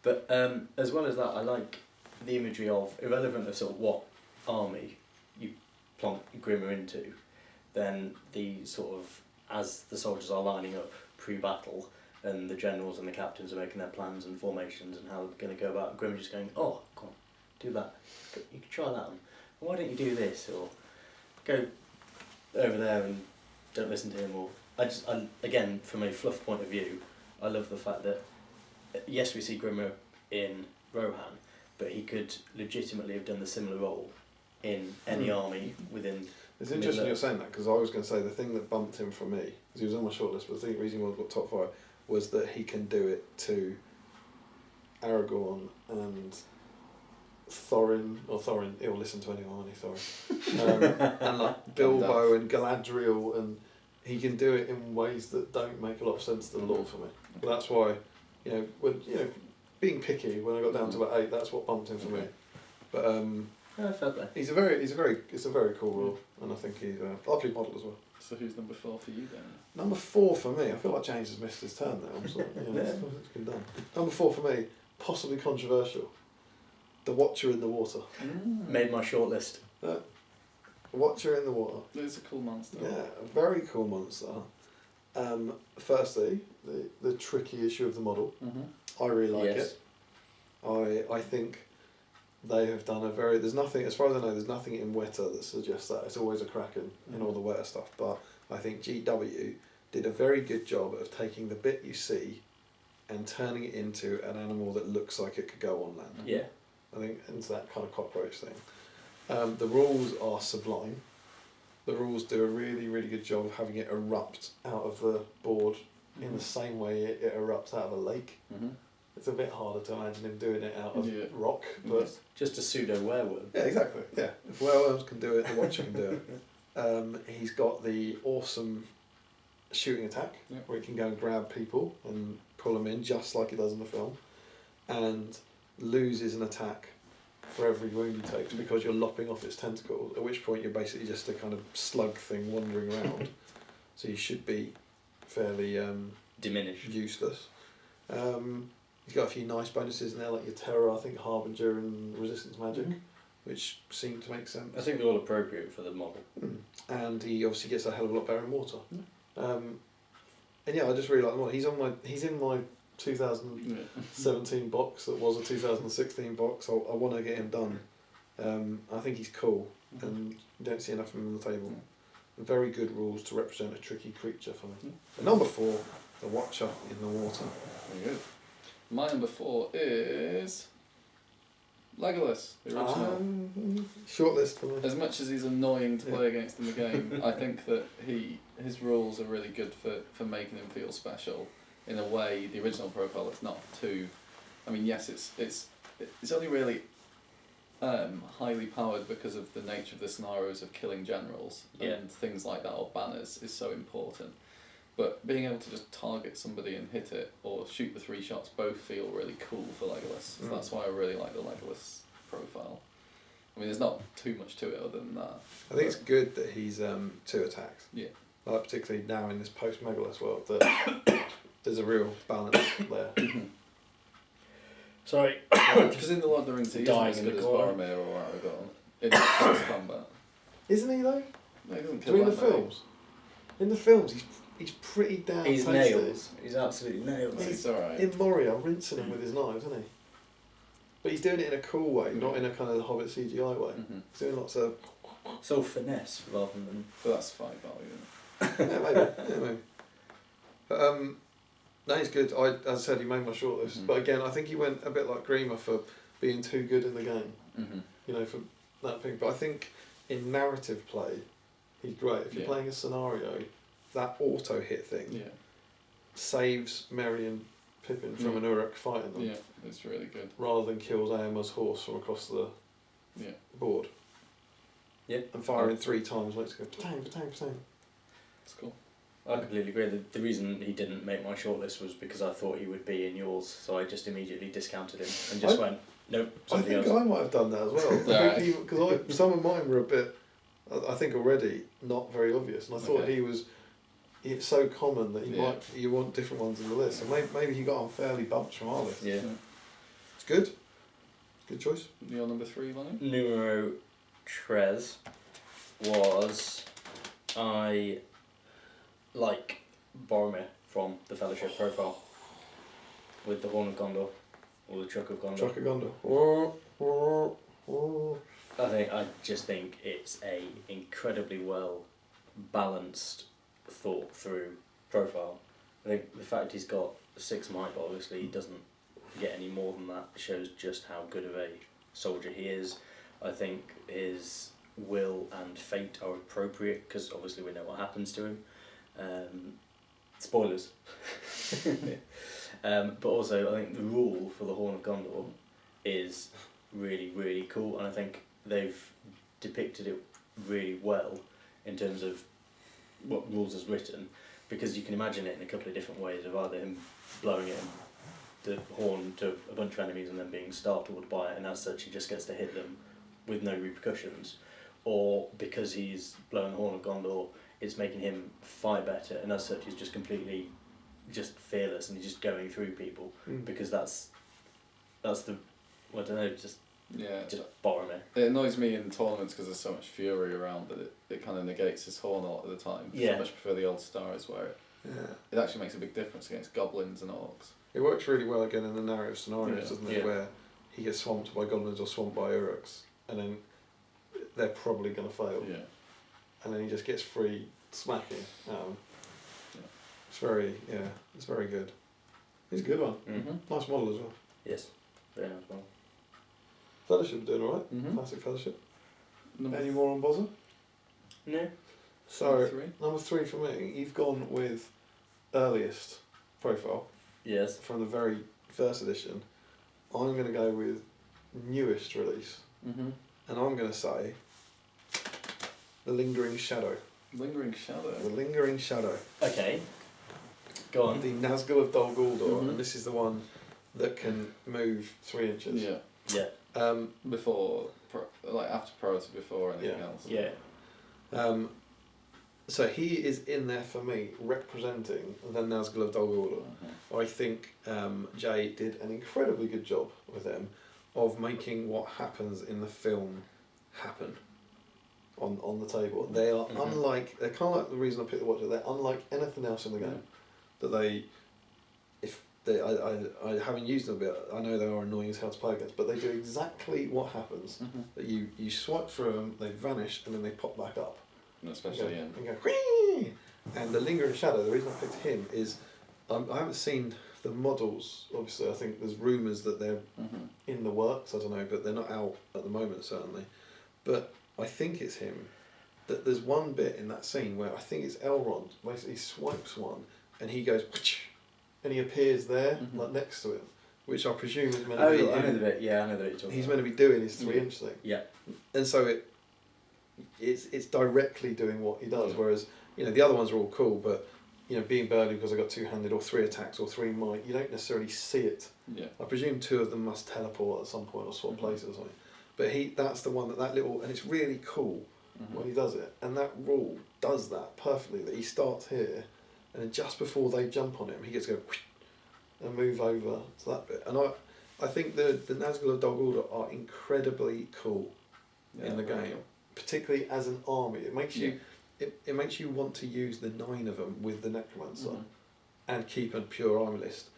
But as well as that, I like the imagery of, irrelevant of sort of what army you plonk Grimmer into, then the sort of, as the soldiers are lining up pre-battle and the generals and the captains are making their plans and formations and how they're going to go about, Grimmer just going, oh, come on, do that. You can try that one. Why don't you do this? Or go over there and don't listen to him. Or again, from a fluff point of view, I love the fact that, yes, we see Grimmer in Rohan, but he could legitimately have done the similar role in any army within... It's interesting you're saying that, because I was going to say the thing that bumped him for me, because he was on my shortlist, but the reason he got top 5 was that he can do it to Aragorn and Thorin, he'll listen to anyone, won't he, Thorin? And like Bilbo and Galadriel, and he can do it in ways that don't make a lot of sense to the lore for me. But that's why, being picky, when I got down to about 8, that's what bumped him for me. But fair play. it's a very cool rule, and I think he's a lovely model as well. So who's number 4 for you then? Number 4 for me, I feel like James has missed his turn there. I'm sorry. It's been done. Number 4 for me, possibly controversial. The Watcher in the Water. Made my shortlist. The Watcher in the Water. It's a cool monster. Yeah, a very cool monster. Firstly, the tricky issue of the model. Mm-hmm. I really like Yes. it. I think they have done there's nothing, as far as I know, there's nothing in Weta that suggests that. It's always a Kraken in all the Weta stuff, but I think GW did a very good job of taking the bit you see and turning it into an animal that looks like it could go on land. Yeah. I think into that kind of cockroach thing. The rules are sublime. The rules do a really, really good job of having it erupt out of the board in the same way it erupts out of a lake. Mm-hmm. It's a bit harder to imagine him doing it out of Yeah. rock, but Just a pseudo werewolf. yeah, exactly. Yeah, if werewolves can do it, the Watcher can do it. He's got the awesome shooting attack, Yeah. where he can go and grab people and pull them in, just like he does in the film, and loses an attack for every wound he takes because you're lopping off its tentacles, at which point you're basically just a kind of slug thing wandering around. So you should be fairly Diminished. useless. He's got a few nice bonuses in there, like your Terror, I think, Harbinger and Resistance Magic, which seem to make sense. I think they're all appropriate for the model. And he obviously gets a hell of a lot better in water. And yeah, I just really like the model. He's in my 2017 box that was a 2016 box. I want to get him done. I think he's cool, and you don't see enough of him on the table. Very good rules to represent a tricky creature for me. And number 4, the Watcher in the Water. Very good. My number 4 is Legolas, the original. Shortlist for me. As much as he's annoying to play against in the game, I think that his rules are really good for making him feel special. In a way, the original profile is not too. I mean, yes, it's only really highly powered because of the nature of the scenarios of killing generals and things like that, or banners, is so important. But being able to just target somebody and hit it, or shoot the 3 shots, both feel really cool for Legolas. So that's why I really like the Legolas profile. I mean, there's not too much to it other than that. I think it's good that he's 2 attacks. Yeah. Like, particularly now in this post-Megalith world, that there's a real balance there. Sorry. Because in the Lord of the Rings, he isn't Dying as in good the as corner. Boromir or Aragorn in close combat. Isn't he though? No, he doesn't Do kill you in the that many. films? In the films, he's pretty damn He's tasty. nails. He's absolutely nails. No, he's alright. In Moria, rinsing him with his knives, isn't he? But he's doing it in a cool way, not in a kind of Hobbit CGI way. Mm-hmm. He's doing lots of It's all finesse rather than. But that's fight value, isn't it? yeah, maybe. But no, he's good. As I said, he made my shortlist. Mhm. But again, I think he went a bit like Grima for being too good in the game. Mm-hmm. You know, for that thing. But I think in narrative play, he's great. If you're Yeah. playing a scenario, that auto hit thing Yeah. saves Merry and Pippin from an Uruk fighting them, Yeah, it's really good. rather than kills Aomar's horse from across the Yeah. board. Yeah. And firing 3 times makes it go patang, patang, patang. It's cool. I completely agree. The reason he didn't make my shortlist was because I thought he would be in yours, so I just immediately discounted him and just went, nope, I something think else. I might have done that as well. Alright. Because some of mine were a bit, I think already, not very obvious. And I thought Okay. it's so common that Yeah. you want different ones in the list. And maybe he got unfairly bumped from our list. Yeah. It's good. Good choice. Your number 3, Lonnie? Numero tres was I like Boromir from the Fellowship profile with the Horn of Gondor or the Truck of Gondor. Truck of Gondor. I just think it's a incredibly well balanced, thought through profile. I think the fact he's got 6 might, but obviously he doesn't get any more than that, shows just how good of a soldier he is. I think his will and fate are appropriate because obviously we know what happens to him. Spoilers. But also I think the rule for the Horn of Gondor is really, really cool, and I think they've depicted it really well in terms of what rules is written, because you can imagine it in a couple of different ways of either him blowing it the horn to a bunch of enemies and then being startled by it, and as such he just gets to hit them with no repercussions, or because he's blowing the Horn of Gondor, it's making him fight better, and as such he's just completely just fearless and he's just going through people, because that's the, I don't know, just Boromir. It annoys me in tournaments because there's so much fury around that it kind of negates his horn a lot of the time. Yeah. I much prefer the old stars where it actually makes a big difference against goblins and orcs. It works really well again in the narrative scenarios, Yeah. doesn't it? Yeah. Where he gets swamped by goblins or swamped by Uruks, and then they're probably going to fail. Yeah. And then he just gets free smacking. It's very good. He's a good one. Mm-hmm. Nice model as well. Yes, very nice one. Fellowship are doing alright. Mm-hmm. Classic Fellowship. Number Any more on Bozza? No. So, 3? number 3 for me, you've gone with earliest profile Yes. from the very first edition. I'm going to go with newest release. Mm-hmm. And I'm going to say The Lingering Shadow. Lingering Shadow. The Lingering Shadow. Okay. Go on. The Nazgul of Dol Guldur, Mhm. and this is the one that can move 3 inches. Yeah. Yeah. Before, after priority, before anything Yeah. else. Yeah. So he is in there for me, representing the Nazgul of Dol Guldur. Mhm. I think Jay did an incredibly good job with them of making what happens in the film happen on the table. They are unlike, they're kind of like the reason I picked the Watcher, they're unlike anything else in the game. That I haven't used them a bit, I know they are annoying as hell to play against, but they do exactly what happens. Mm-hmm. That you swipe through them, they vanish, and then they pop back up. Especially in. And go, "Whee!" And the Lingering Shadow, the reason I picked him is I haven't seen the models, obviously. I think there's rumours that they're Mm-hmm. in the works, I don't know, but they're not out at the moment, certainly. But I think it's him. That there's one bit in that scene where I think it's Elrond, basically swipes one and he goes, and he appears there, like next to him, which I presume is meant to be I know him. the bit. Yeah, I know the bit you're talking He's about. meant to be doing his 3-inch thing. Yeah. And so it's directly doing what he does, Yeah. whereas, the other ones are all cool, but, being burly because I got 2-handed or 3 attacks or 3 might, you don't necessarily see it. Yeah. I presume 2 of them must teleport at some point or swap places or something. But that's the one that little, and it's really cool when he does it. And that rule does that perfectly, that he starts here, and then just before they jump on him, he gets to go and move over to that bit. And I think the Nazgul of Dol Guldur are incredibly cool. in the very game, particularly as an army. It makes you it makes you want to use the 9 of them with the necromancer and keep a pure army list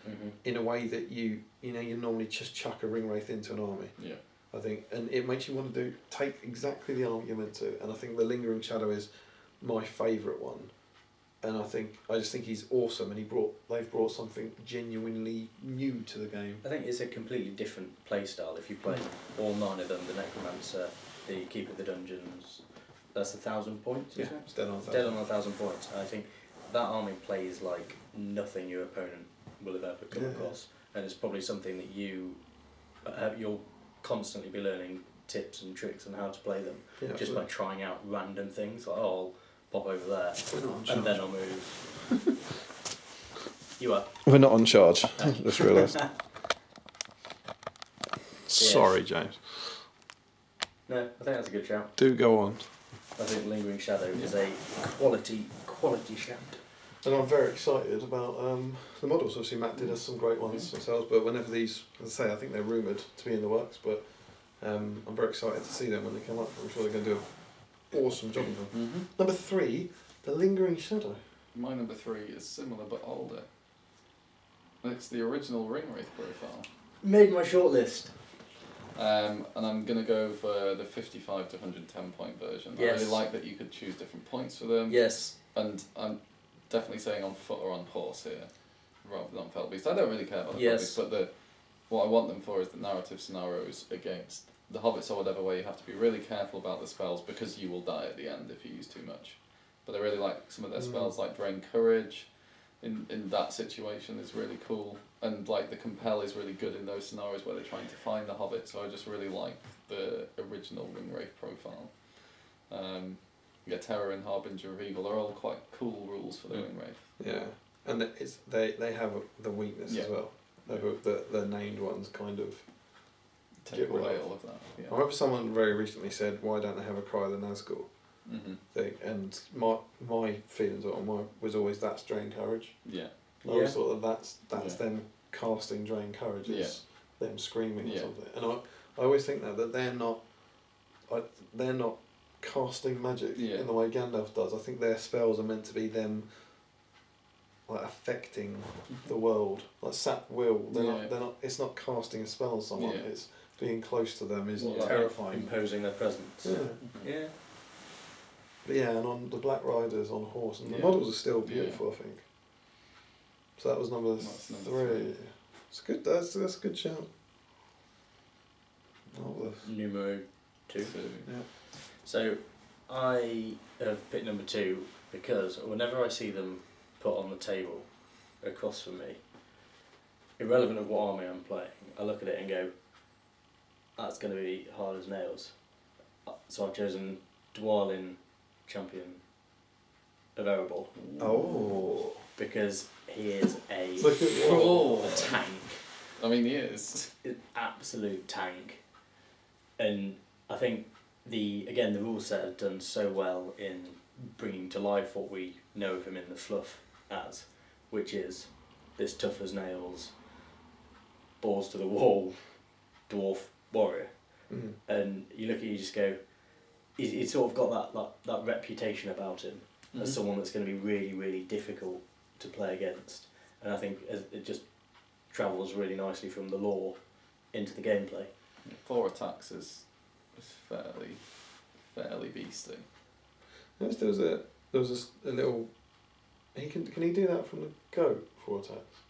in a way that you normally just chuck a ring wraith into an army. Yeah. I think, and it makes you want to take exactly the army you're meant to. And I think the Lingering Shadow is my favourite one. And I just think he's awesome, and they've brought something genuinely new to the game. I think it's a completely different play style if you play all 9 of them, the Necromancer, the Keeper of the Dungeons. That's 1,000 points, isn't it? It's dead on 1,000. Dead on 1,000 points. And I think that army plays like nothing your opponent will have ever come across, and it's probably something that you'll constantly be learning tips and tricks on how to play them, just by trying out random things. Like, I'll pop over there, and then I'll move. You are. We're not on charge. Just realised. Sorry, James. No, I think that's a good shout. Do go on. I think Lingering Shadow is a quality shout. And I'm very excited about the models. Obviously, Matt did us some great ones themselves, but whenever these, as I say, I think they're rumoured to be in the works, but I'm very excited to see them when they come up. I'm sure they're going to do an awesome job of them. Number 3, the Lingering Shadow. My number 3 is similar but older. It's the original Ring Wraith profile. Made my shortlist. And I'm going to go for the 55 to 110 point version. Yes. I really like that you could choose different points for them. Yes. And I'm definitely saying on foot or on horse here, rather than on felt beast. I don't really care about the Yes. felt beast, but what I want them for is the narrative scenarios against the hobbits or whatever, where you have to be really careful about the spells because you will die at the end if you use too much. But I really like some of their spells, like Drain Courage. In that situation is really cool, and like the Compel is really good in those scenarios where they're trying to find the hobbit. So I just really like the original Ring Wraith profile. Terror and Harbinger of Evil are all quite cool rules for the Ring Wraith. Yeah, and they have the weakness as well. The named ones kind of take away all of that. Yeah. I remember someone very recently said, "Why don't they have a Cry of the Nazgul?" Thing, and my feelings on mine was always that's Drain Courage. Yeah. I always thought that's them casting Drain Courage. It's them screaming or something. And I always think that they're not casting magic in the way Gandalf does. I think their spells are meant to be them like affecting the world, like sap will. They're not. It's not casting a spell on someone. Yeah. It's being close to them is Like terrifying. imposing their presence. Yeah. But yeah, and on the Black Riders on horse, and the models are still beautiful, I think. So that was number 3. It's good. That's a good shout. Numero 2. Yeah. So I have picked number 2 because whenever I see them put on the table across from me, irrelevant of what army I'm playing, I look at it and go, that's going to be hard as nails. So I've chosen Dwalin, Champion of Erebor. Oh. Because he is a Look at tank. I mean, he is. An absolute tank. And I think the rule set has done so well in bringing to life what we know of him in the fluff as, which is this tough as nails, balls to the wall, dwarf warrior. And you look at it, you just go, he's sort of got that reputation about him as someone that's going to be really, really difficult to play against. And I think it just travels really nicely from the lore into the gameplay. 4 attacks is fairly beastly. Yes, there was a little. Can he do that from the go? 4 attacks.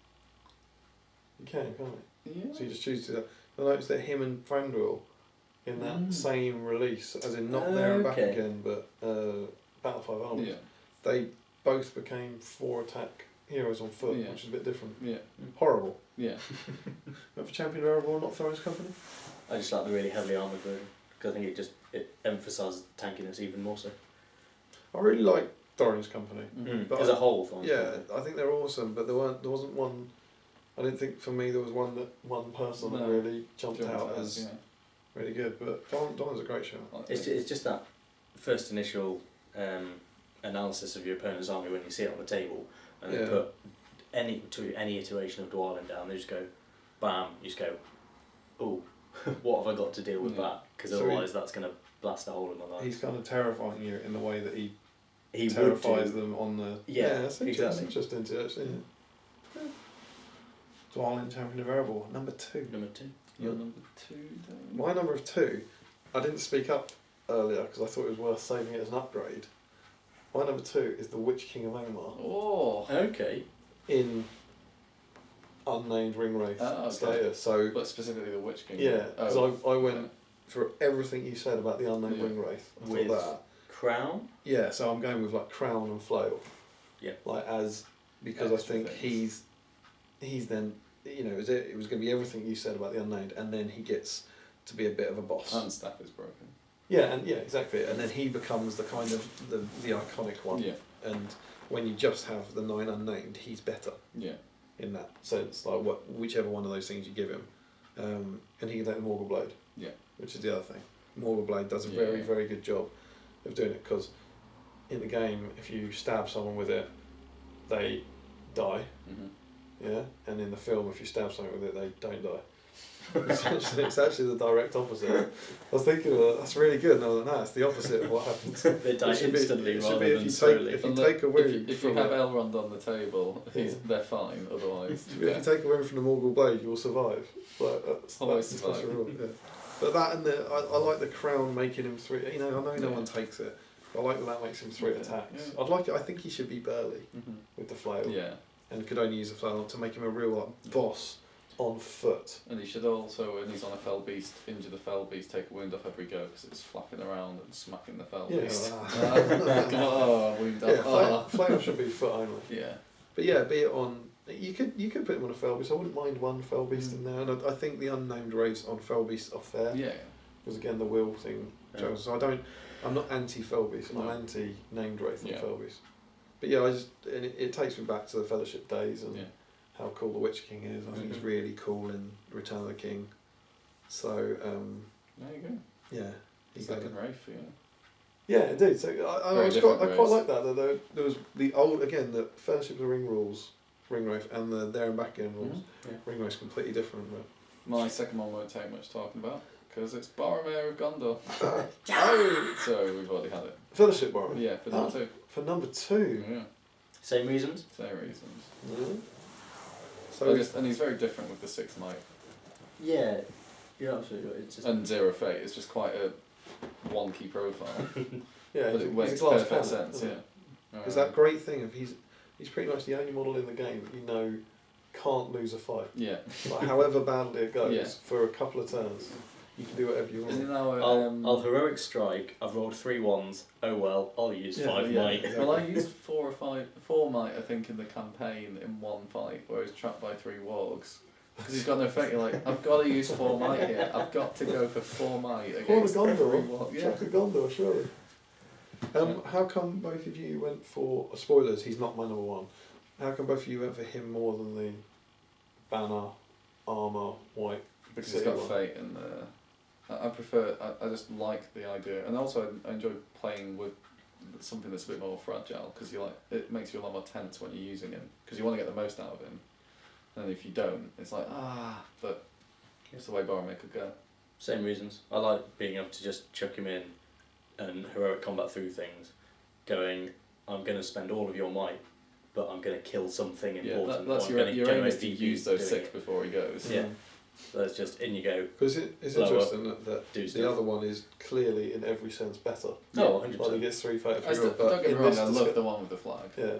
You can, can't he? Yeah. So you just choose to do that. I noticed that him and Thranduil in that same release, as in not there and back again, but Battle 5 onwards, they both became 4 attack heroes on foot, which is a bit different. Yeah. Horrible. Yeah. But for Champion of Erebor, not Thoros Company? I just like the really heavily armoured version because I think it emphasises tankiness even more so. I really like Thorin's Company. But as a whole. I think they're awesome, but there wasn't one. I didn't think for me there was one person that really jumped out as really good. But Don's a great show. It's just that first initial analysis of your opponent's army when you see it on the table, and they put any iteration of Dwalin down. They just go, bam. You just go, oh, what have I got to deal with that? Because otherwise that's going to blast a hole in my life. He's kind of terrifying you in the way that he He terrifies would do. them on the... Yeah, that's exactly. interesting too, actually. Yeah. Dwalin, champion of Erebor, number 2. Number 2. Your number 2, Damian? My number of 2, I didn't speak up earlier because I thought it was worth saving it as an upgrade. My number 2 is the Witch King of Angmar Oh. Okay. in unnamed Ringwraith Okay. status. So, But specifically the Witch King. yeah, because Oh. I went for everything you said about the unnamed Yeah. Ringwraith. I With- thought that. Crown. Yeah, so I'm going with like Crown and Flail. Yeah. Like because Extra I think things. he's then, you know, it was going to be everything you said about the unnamed, and then he gets to be a bit of a boss. And staff is broken. Yeah, and yeah, exactly. And then he becomes the kind of the iconic one. Yeah. And when you just have the 9 unnamed, he's better Yeah. in that sense. Like whichever one of those things you give him, and he can take the Morgul Blade. Yeah. Which is the other thing. Morgul Blade does a Yeah, very yeah. very good job of doing it, because in the game, if you stab someone with it, they die. Mhm. Yeah, and in the film, if you stab someone with it, they don't die. It's actually the direct opposite. I was thinking, well, that's really good. No, no, it's the opposite of what happens. They die It should be- instantly it should rather be than if you slowly. If you And take a win if you from have a- Elrond on the table, Yeah. they're fine. Otherwise, if you take a win from the Morgul Blade, you'll survive. Like, that's Always the special survive. rule. Yeah. But that and I like the Crown making him 3. You know, I know no Yeah. one takes it. But I like that makes him 3 Yeah. attacks. Yeah. I think he should be Burly Mhm. with the flail, Yeah. and could only use the flail to make him a real like, boss on foot. And he should also, when he's on a fell beast, injure the fell beast, take a wound off every go because it's flapping around and smacking the fell Yeah. beast. Yeah, Oh, wound off. flail should be foot only. Yeah. But yeah, be it on. You could put him on a fell beast. I wouldn't mind one fell beast in there, and I think the unnamed race on fell beast are fair. Yeah. Because again, the will thing. Yeah. So I'm not anti fell beast. I'm No. anti named wraith on Yeah. fell beast. But yeah, and it takes me back to the Fellowship days and Yeah. how cool the Witch King is. I think he's Mhm. really cool in Return of the King. So There you go. yeah, he got it. Second Wraith for you. Yeah, indeed. So Very different I quite race. like that. There was the old, again, the Fellowship of the Ring rules, Ringwraith, and the there and back again rules. Mhm. Yeah. Ringwraith's completely different, but My second one won't take much talking about because it's Boromir of Gondor. oh, So we've already had it. Fellowship Boromir. Yeah, for number 2. For number 2. Yeah, Same reasons. same reasons. Yeah. So So and he's very different with the 6 might. Yeah, you're absolutely right. It's just And Zero Fate is just quite a wonky profile. yeah, But he's it a makes glass perfect panel, sense, doesn't yeah. it? It's that great thing of he's pretty much the only model in the game that you know can't lose a fight. Yeah. Like, however badly it goes, Yeah. for a couple of turns, you can do whatever you want. Isn't our, I'll heroic strike. I've rolled 3 1s. Oh well, I'll use Yeah, 5 yeah. might. Well, I used 4 might, I think, in the campaign in one fight where he was trapped by 3 wargs. Because he's got no effect. You're like, I've got to use 4 might here. I've got to go for 4 might Corner against 3 Gondor. wargs. Yeah. Chuck a Gondor, surely. How come both of you went for spoilers? He's not my number 1. How come both of you went for him more than the banner, armor, white? Because he's city got one? fate and I prefer. I just like the idea, and also I enjoy playing with something that's a bit more fragile because it makes you a lot more tense when you're using him because you want to get the most out of him, and if you don't, it's like but it's the way Boromir could go. Same reasons. I like being able to just chuck him in and heroic combat through things, going, I'm going to spend all of your might, but I'm going to kill something Yeah, important. that's or I'm your gonna aim is generate to DP use those doing 6 it. before he goes. Yeah. So it's just in you go. Because it's Blow up, interesting that do the stuff. other one is clearly in every sense better. Oh, Like he 100%. gets 3 fate I if you don't get me in wrong. this I love discu- the one with the flag. Yeah,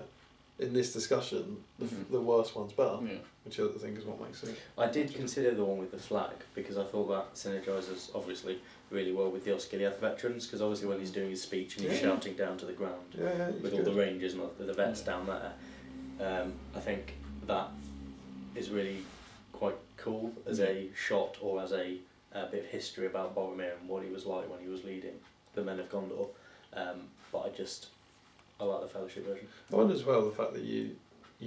in this discussion, Mhm. the worst one's better, Yeah. which I think is what makes it. I did consider the one with the flag because I thought that synergises obviously really well with the Osgiliath veterans because obviously when he's doing his speech and he's Yeah. shouting down to the ground Yeah, with all the rangers and all the vets down there, I think that is really quite cool as a shot or as a bit of history about Boromir and what he was like when he was leading the Men of Gondor. But I like the Fellowship version. I wonder as well the fact that you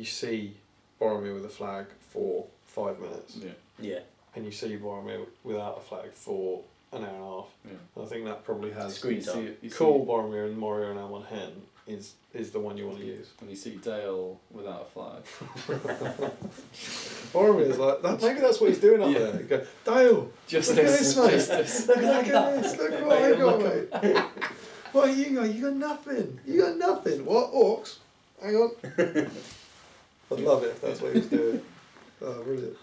see Boromir with a flag for 5 minutes, Yeah. Yeah, and you see Boromir without a flag for an hour and a half. Yeah. And I think that probably has Screen You see time. it- you see cool Boromir and Moria and Almon Hen is the one you want to use. When you see Dale without a flag. Boromir is like that. Maybe that's what he's doing up there. You go, Dale. Justice. Look at this, mate. Justice. Look at this. Look what I got, mate. What you got? You got nothing. You got nothing. What orcs? Hang on. I'd love it if that's what he was doing. Oh, brilliant.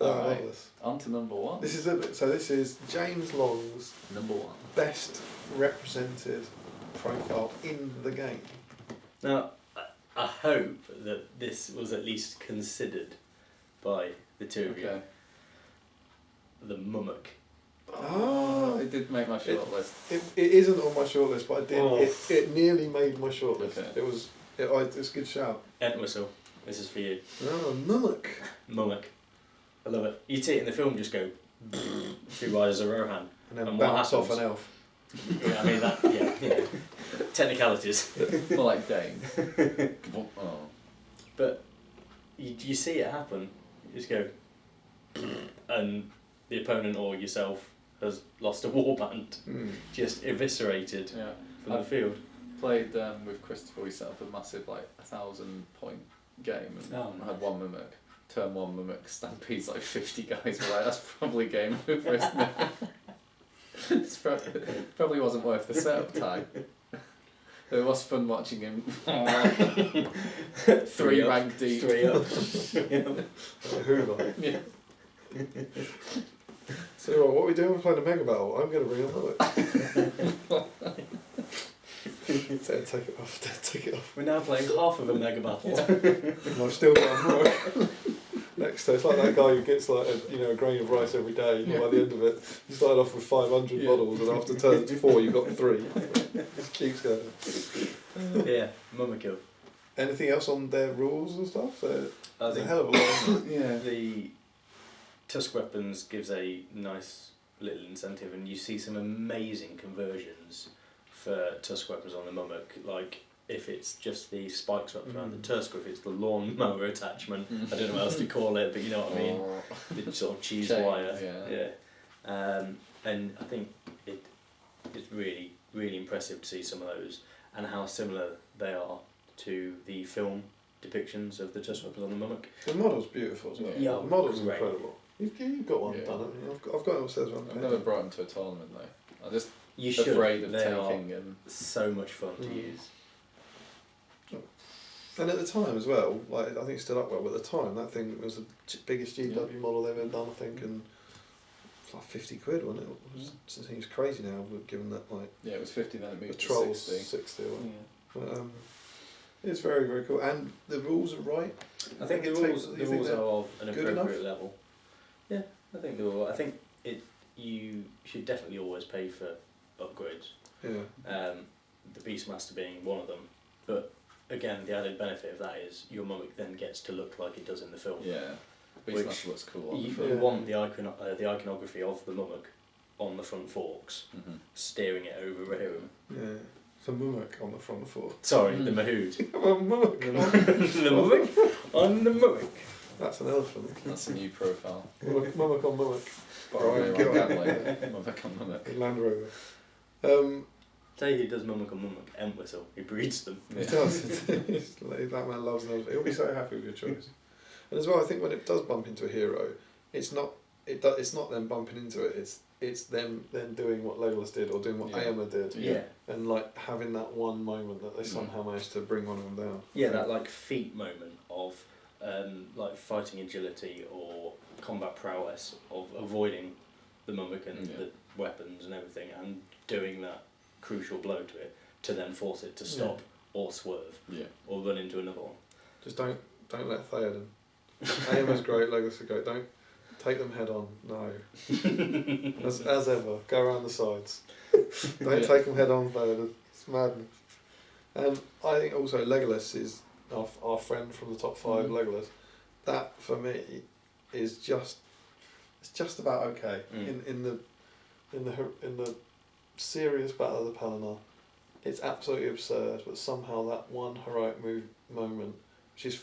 Alright. Marvellous. On to number one. This is James Long's Number one. best represented profile in the game. Now, I hope that this was at least considered by the two of you. Okay. The Mummock. Oh. It did make my short list. It isn't on my shortlist, but I did. Oh. It nearly made my shortlist. Okay. It's a good shout. Entwistle. This is for you. Oh, Mummock. Mummock. I love it. You see it in the film, just go through Riders of Rohan. And then And what bounce off happens? an elf. Yeah, I mean that. Yeah. Technicalities. More like Dane. Oh. But you see it happen. You just go, and the opponent or yourself has lost a warband, just eviscerated Yeah. from the field. Played with Christopher. We set up a massive 1,000 point game and Oh, I had one mimic. Turn one mimic stampedes 50 guys. We're like, that's probably game over, isn't it? It's probably wasn't worth the setup time. It was fun watching him. 3 up, rank deep. 3 up. Hoover. Yeah. So what are we doing? We're playing a mega battle. I'm going to bring a Mummock. Take it off. We're now playing half of a mega battle. And I've still got a Mummock next to it. It's like that guy who gets a grain of rice every day. And by the end of it, you started off with 500 models, and after turn 4, you got 3. It just keeps going. Yeah, Mummock. Anything else on their rules and stuff? There's a think hell of a lot. Yeah. the Tusk Weapons gives a nice little incentive, and you see some amazing conversions for Tusk Weapons on the Mummock. Like, if it's just the spikes wrapped around the tusk, or if it's the lawn mower attachment, I don't know what else to call it, but you know what I mean. The sort of cheese Chain, wire. yeah. And I think it's really, really impressive to see some of those and how similar they are to the film depictions of the Tusk Weapons on the Mummock. The model's beautiful as well. Yeah, The model's great. incredible. You've got one Yeah. done, haven't you? I've got it upstairs. I've never brought him to a tournament though. I'm just You should. afraid of They are taking him. so much fun to use. And at the time as well, I think it's still up well, but at the time that thing was the biggest GW model they've ever done, I think, and it's like 50 quid, wasn't it? It seems crazy now, given that Yeah, it was 50 then it the moved to Trolls 60. 60 or Yeah. whatever. But it's very, very cool. And the rules are right. I think the it rules, takes- the you think rules they're are of an good appropriate enough? level. Yeah, I think they will. I think you should definitely always pay for upgrades. Yeah. The Beastmaster being one of them, but again, the added benefit of that is your Mummock then gets to look like it does in the film. Yeah. Which Beastmaster looks cool on the You film. want the iconography of the Mummock on the front forks, Mhm. steering it over Rohirrim. Yeah. It's a Mummock on the front foot. Sorry, the Mahood. A Mummock. The Mummock on the Mummock. That's an elephant. That's a new profile. Mummock on Mummock. Borrowing get one on. Gatling. Mummock on Mummock. Land Rover. Tell you who does Mummock on Mummock? Entwistle. He breeds them. It does. That man loves an elephant. He'll be so happy with your choice. And as well, I think when it does bump into a hero, it's not them bumping into it. It's them then doing what Legolas did or doing what Yeah. Aemma did. Yeah. And having that one moment that they somehow managed to bring one of them down. Yeah, that feat moment of fighting agility or combat prowess of avoiding the Mummock and the weapons and everything and doing that crucial blow to it to then force it to stop or swerve or run into another one. Just don't let Theoden. Aemma's great, Legolas is great. Don't take them head on. No. as ever, go around the sides. Don't take them head on, Theoden. It's madness. And I think also Legolas is our friend from the top 5. Legolas. That for me is just about okay in the serious battle of the Palantir. It's absolutely absurd, but somehow that one heroic moment, which is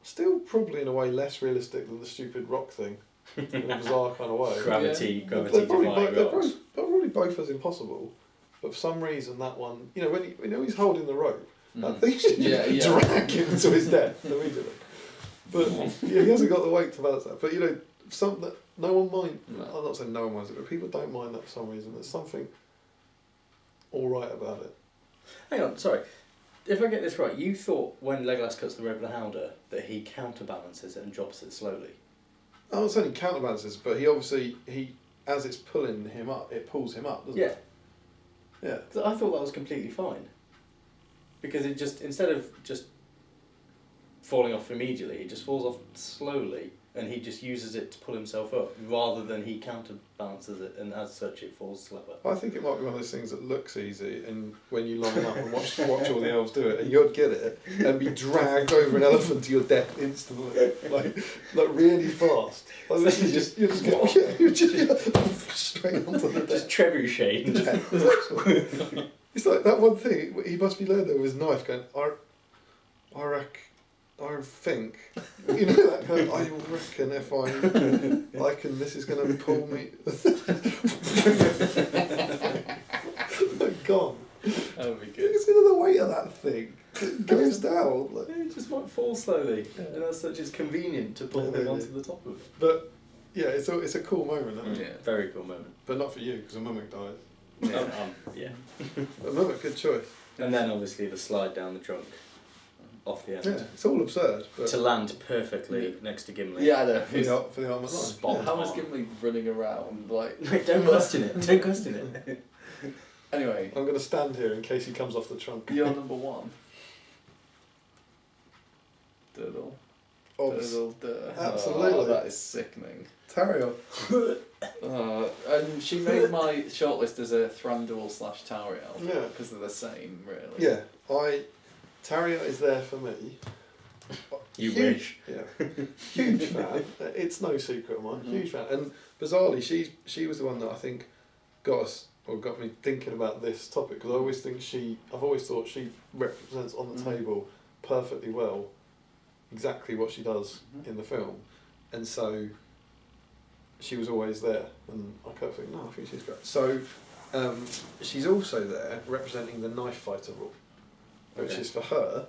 still probably in a way less realistic than the stupid rock thing, in a bizarre kind of way. Gravity They're probably defying rocks. probably both as impossible, but for some reason that one, you know, when he's holding the rope, that Mm. thing should Yeah, yeah. drag him to his death immediately. But yeah, he hasn't got the weight to balance that. But you know, some that no one mind. No. I'm not saying no one minds it, but people don't mind that for some reason. There's something all right about it. Hang on, sorry. If I get this right, you thought when Legolas cuts the rope of the Hounder that he counterbalances it and drops it slowly. I'm not saying he counterbalances, but he as it's pulling him up, it pulls him up, doesn't it? Yeah. 'Cause I thought that was completely fine. Because it just, instead of just falling off immediately, it just falls off slowly and he just uses it to pull himself up rather than he counterbalances it and as such it falls slower. I think it might be one of those things that looks easy, and when you line up and watch all the elves do it, and you'd get it and be dragged over an elephant to your death instantly, like really fast. Like, this is just you're just straight onto the death. Just trebuchet. Yeah. It's like that one thing. He must be there though with his knife, going, I think, you know, that kind of, I reckon if I can, this is going to pull me. Like, gone. That would be good. Consider the weight of that thing. It goes down. Like. It just might fall slowly, and as such it's convenient to pull him onto the top of it. But yeah, it's a cool moment, isn't it? Yeah. Very cool moment. But not for you, because a mimic dies. Yeah. A mimic, good choice. And then obviously the slide down the trunk, off the end, Yeah, it's all absurd. But to land perfectly Yeah. next to Gimli. Yeah, I know. for the armored line. Spot How on. was Gimli running around like? Don't question it. Don't question it. Anyway, I'm going to stand here in case he comes off the trunk. you're number one. Diddle. Obs. Diddle, diddle. Absolutely. Oh, that is sickening. Tariel. And she made my shortlist as a Thranduil / Tauriel. Yeah. Because they're the same, really. Yeah, Tariel is there for me. You Huge- wish. Yeah, huge fan. It's no secret of mine. Mhm. Huge fan, and bizarrely, she was the one that I think got me thinking about this topic, because I've always thought she represents on the Mhm. table perfectly well exactly what she does Mhm. in the film, and so she was always there, and I kept thinking, no, I think she's great. So she's also there representing the knife fighter rule, which Okay. is for her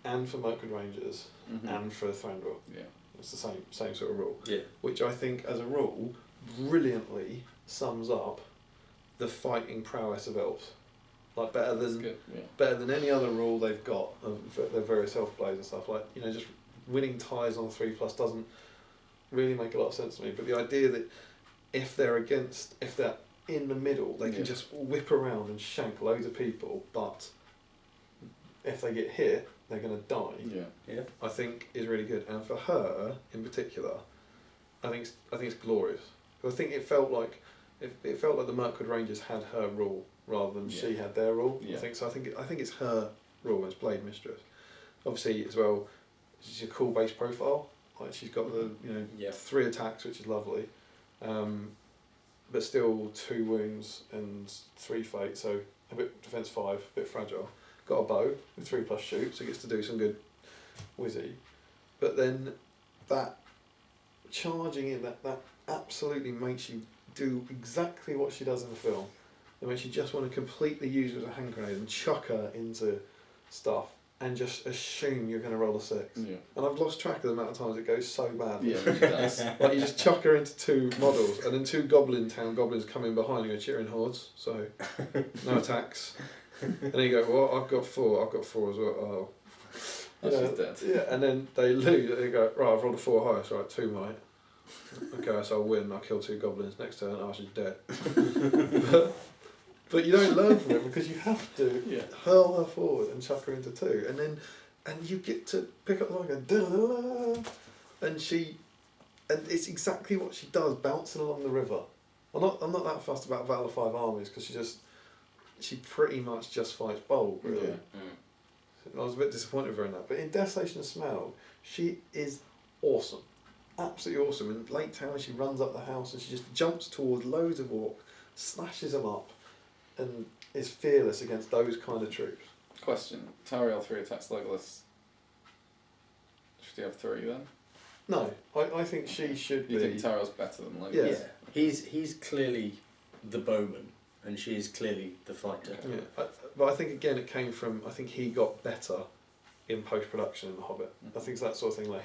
and for Mirkwood Rangers Mhm. and for Thranduil. Yeah. It's the same sort of rule, Yeah. which I think as a rule brilliantly sums up the fighting prowess of elves. Like That's better good. Yeah. than any other rule they've got of their various elf plays and stuff. Like, you know, just winning ties on 3+ doesn't really make a lot of sense to me. But the idea that if they're in the middle, they can Yeah. just whip around and shank loads of people, but if they get hit, they're going to die. Yeah. I think is really good, and for her in particular, I think it's glorious. I think it felt like the Mirkwood Rangers had her rule rather than she Yeah. had their rule. Yeah. I think it's her rule as Blade Mistress. Obviously, as well, she's a cool base profile. Like, she's got the Yeah. 3 attacks, which is lovely, but still 2 wounds and 3 fate, so a bit defense 5, a bit fragile. Got a bow with 3+ shoot, so gets to do some good whizzy. But then that charging in, that absolutely makes you do exactly what she does in the film. It makes you just want to completely use her as a hand grenade and chuck her into stuff and just assume you're going to roll a 6. Yeah. And I've lost track of the amount of times it goes so bad. Yeah, it does. Like, you just chuck her into 2 models, and then 2 goblins come in behind and go cheering hordes, so no attacks. And then you go, well, I've got 4 as well. Oh. Oh, she's dead. Yeah, and then they lose. They go, right, I've rolled a 4 highest, right, 2 might. Okay, so I'll win. I'll kill 2 goblins next turn. Oh, she's dead. but you don't learn from it, because you have to hurl her forward and chuck her into 2, and you get to pick up the line and go, and it's exactly what she does, bouncing along the river. I'm not that fussed about Battle of 5 Armies, because she pretty much just fights bold, really. Yeah. I was a bit disappointed with her in that. But in Desolation of Smaug, she is awesome. Absolutely awesome. In Lake Tower, she runs up the house and she just jumps towards loads of orcs, slashes them up, and is fearless against those kind of troops. Question: Tauriel 3 attacks Legolas. Should he have 3 then? No, I think she should You be. think Tauriel's better than Legolas? Yeah. Yeah. He's clearly the bowman. and she is clearly the fighter. Yeah, but I think again it came from, I think he got better in post-production in The Hobbit. I think it's that sort of thing, like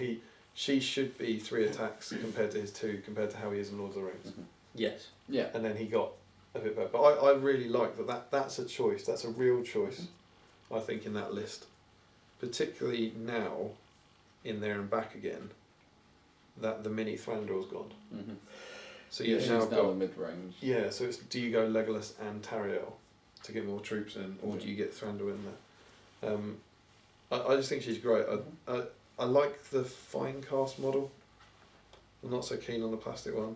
she should be 3 attacks compared to his 2, compared to how he is in Lord of the Rings. Yes. Yeah. And then he got a bit better. But I really like that's a choice, that's a real choice, I think, in that list. Particularly now, in There and Back Again, that the mini Thranduil's gone. Mm-hmm. So Yeah, you've she's now now got... the mid-range. Yeah, so it's, do you go Legolas and Tariel to get more troops in, or do you get Thranduil in there? I just think she's great. I like the fine cast model. I'm not so keen on the plastic one,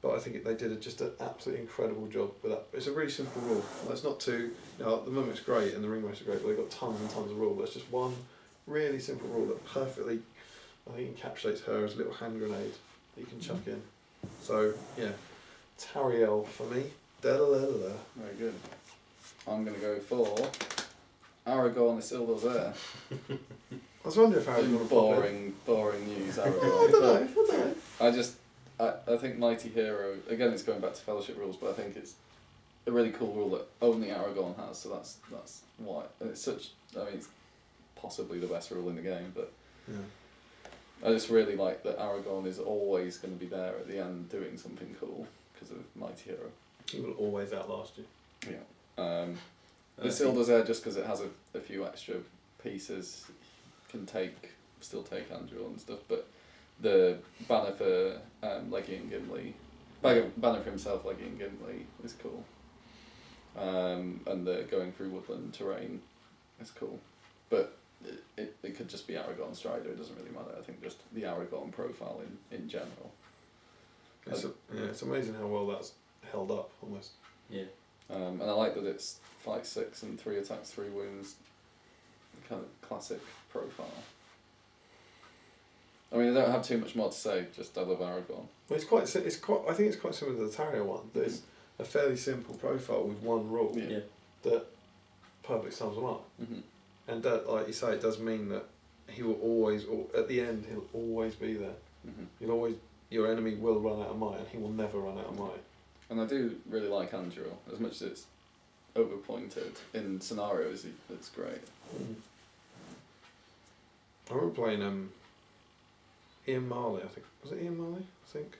but I think they did just an absolutely incredible job with that. It's a really simple rule. It's not too... the Mummit's great and the Ringwraiths are great, but they've got tons and tons of rule. But it's just one really simple rule that perfectly, I think, encapsulates her as a little hand grenade that you can chuck in. So, yeah, Tariel for me. Da-da-da-da-da. Very good. I'm going to go for Aragorn Isildur's heir. I was wondering if Aragorn would pop in. Boring news, Aragorn. I don't know. I think Mighty Hero, again it's going back to Fellowship rules, but I think it's a really cool rule that only Aragorn has, so that's why. And it's it's possibly the best rule in the game, but I just really like that Aragorn is always going to be there at the end doing something cool because of Mighty Hero. He will always outlast you. Yeah. Isildur's heir, just because it has a few extra pieces, can still take Andrew and stuff, but the banner for Leggy and Gimli, banner for himself, Leggy and Gimli, is cool. And the going through woodland terrain is cool. But it could just be Aragorn Strider, it doesn't really matter. I think just the Aragorn profile in general. It's amazing how well that's held up, almost. Yeah. And I like that it's fight 6 and 3 attacks, 3 wounds. Kind of classic profile. I mean, I don't have too much more to say. Just I love Aragorn. Well, I think it's quite similar to the Tariel one. There's a fairly simple profile with one rule that perfectly sums them up. Mm-hmm. And that, like you say, it does mean that he will always, at the end, he'll always be there. Mm-hmm. Your enemy will run out of might, and he will never run out of might. And I do really like Andrew, as much as it's overpointed in scenarios. It's great. I remember playing Ian Marley. I think was it Ian Marley? I think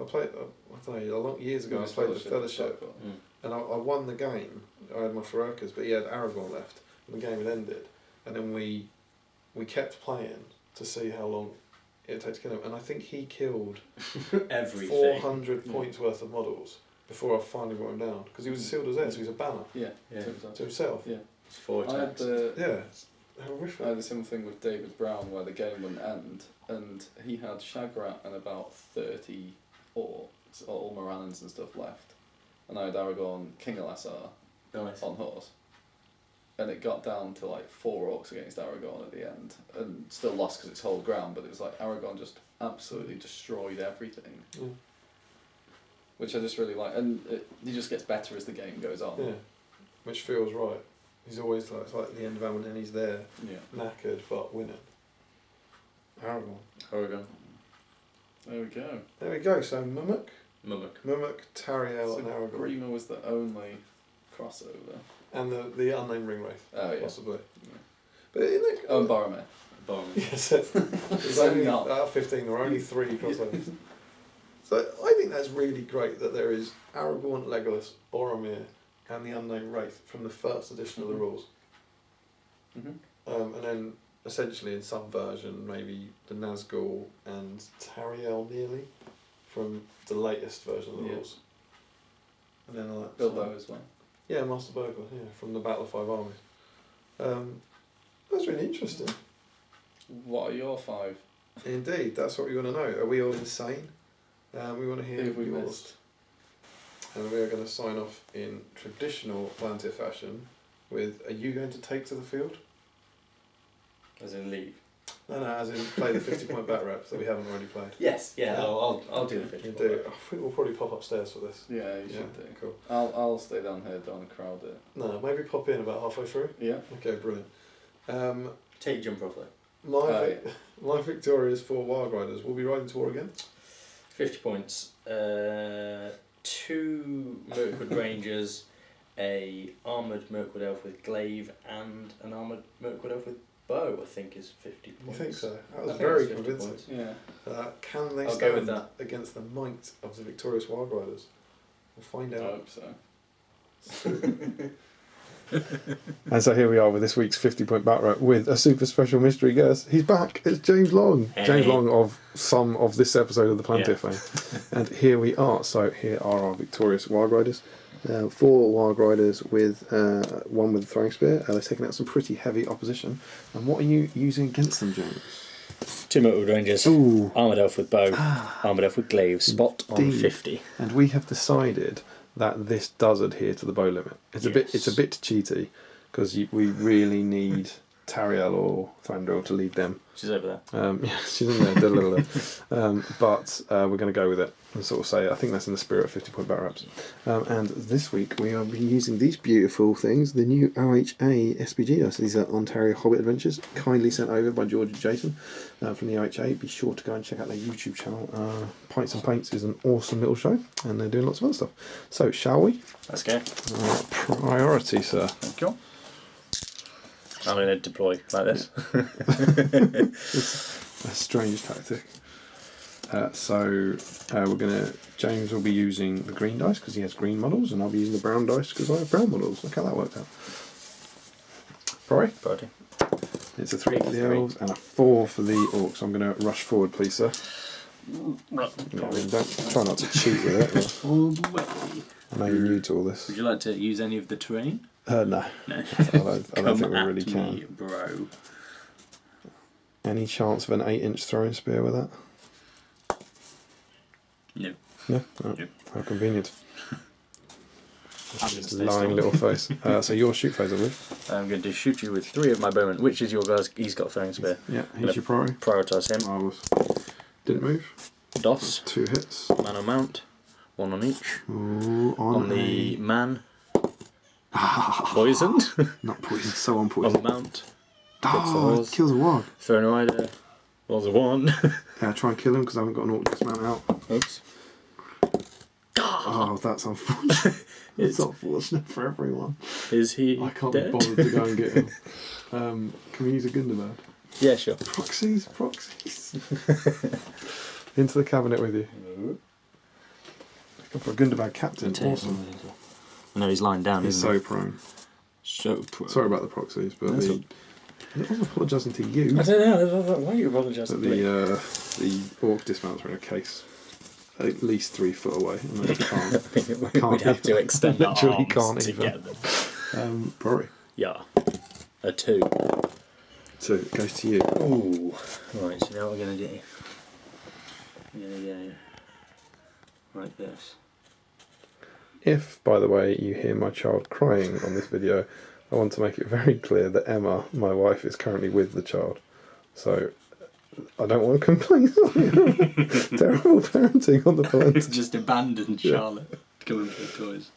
I played. I don't know. Years ago, I played the Fellowship, and I won the game. I had my Ferokas, but he had Aragorn left, and the game had ended. And then we kept playing to see how long it would take to kill him. And I think he killed everything. 400 points worth of models before I finally brought him down, because he was sealed as heir, so he was a banner to himself. Yeah. It's 4 attacks. It's horrific. I had the same thing with David Brown, where the game wouldn't end, and he had Shagrat and about 30 orcs, or Morannons and stuff left, and I had Aragorn King Elassar on horse, and it got down to like 4 orcs against Aragorn at the end, and still lost because it's hold ground, but it was like Aragorn just absolutely destroyed everything, which I just really like, and he just gets better as the game goes on. Yeah, which feels right. He's always like, it's like the end of Amon, and he's there, knackered but winning. Aragorn. There we go. There we go. So Mumuk, Tariel, So and Aragorn, Grima was the only crossover, and the unnamed Ringwraith. Oh yeah, possibly. Yeah. But in the, Oh, and Boromir. Yes, there's only out of 15. There are only 3 crossovers. So I think that's really great that there is Aragorn, Legolas, Boromir, and the unnamed Wraith from the first edition of the rules. And then essentially in some version maybe the Nazgul and Tariel nearly from the latest version of the rules. And then like Bilbo as well. Yeah, Master Burglar, from the Battle of 5 Armies. That's really interesting. What are your 5? Indeed, that's what we want to know. Are we all insane? We want to hear Who have we yours. missed? And we are going to sign off in traditional Palantir fashion with, are you going to take to the field? As in leave? No, as in play the 50-point bat reps that we haven't already played. Yes, I'll do the 50 point. I think we'll probably pop upstairs for this. Yeah, you should do. Cool. I'll stay down here, don't crowd it. No, maybe pop in about halfway through. Yeah. Okay, brilliant. Take your jumper off though. My victorious 4 Wild Riders will be riding to war again. 50 points. 2 2 Mirkwood Rangers, a armoured Mirkwood Elf with glaive, and an armoured Mirkwood Elf with bow, I think is 50 You points. think so? That I was think very it's 50 convincing. points. Yeah. Can they I'll go with stand that. against the might of the victorious Wild Riders? We'll find I out. hope so. And so here we are with this week's 50-point bat rap with a super special mystery guest. He's back. It's James Long. Hey. James Long of some of this episode of the Palantir Yeah. fame. And here we are. So here are our victorious Wild Riders. 4 Wild Riders with one with a throwing spear. They're taking out some pretty heavy opposition. And what are you using against them, James? 2 Mirkwood Rangers, Ooh. armoured Elf with bow, armoured Elf with glaive, spot on Indeed. 50. And we have decided that this does adhere to the bow limit. It's a bit cheaty because we really need Tariel or Thranduil to lead them. She's over there. Yeah, she's in there. But we're going to go with it and sort of say I think that's in the spirit of 50-point bat raps. And this week we are using these beautiful things, the new OHA SPG dice. These are Ontario Hobbit Adventures, kindly sent over by George and Jason from the OHA. Be sure to go and check out their YouTube channel. Pints and Paints is an awesome little show, and they're doing lots of other stuff. So, shall we? Let's go. Priority, sir. Thank you. I'm going to deploy like this. It's a strange tactic. We're gonna. James will be using the green dice because he has green models, and I'll be using the brown dice because I have brown models. Look how that worked out. Priority. Priority. It's a 3 for the elves and a 4 for the orcs. I'm going to rush forward, please, sir. Right. Yeah, I mean, don't try not to cheat with it. All the way. I know you're new to all this. Would you like to use any of the terrain? No, No. I don't think we at really me, can. bro. Any chance of an 8-inch throwing spear with that? No. No. Oh, No. how convenient. I'm gonna stay Lying still. little face. So your shoot phase, I believe. I'm going to shoot you with 3 of my bowmen. Which is your guys? He's got a throwing spear. Yeah, he's your priority. Prioritise him. Marvellous. Didn't move. DOS. 2 hits. Man on mount. 1 on each. Ooh, On the man. Poisoned. Not poison, so on On poison. the mount. Oh, Fours. kills a warg. Throwing rider. Was a 1. Yeah, try and kill him because I haven't got an orc dismount out. Oops. Oh, that's unfortunate. It's It's, unfortunate for everyone. is he I can't dead? be bothered to go and get him. Can we use a Gundabad? Yeah, sure. Proxies. Into the cabinet with you. Go for a Gundabad captain. Awesome. No, he's lying down. He's isn't so he? prone. So prone. Sorry about the proxies, but That's I wasn't apologising to you. I don't know. Why are you apologising? But the orc dismounts are in a case at least 3 foot away. And I can't. We'd have to extend our Literally arms can't to even. get them. Rory. Yeah. A 2. So it goes to you. Ooh. Right, so now what we're going to do. We're going to go like this. If, by the way, you hear my child crying on this video, I want to make it very clear that Emma, my wife, is currently with the child. So I don't want to complain. Terrible parenting on the Palantir. Just abandoned Yeah. Charlotte going for toys.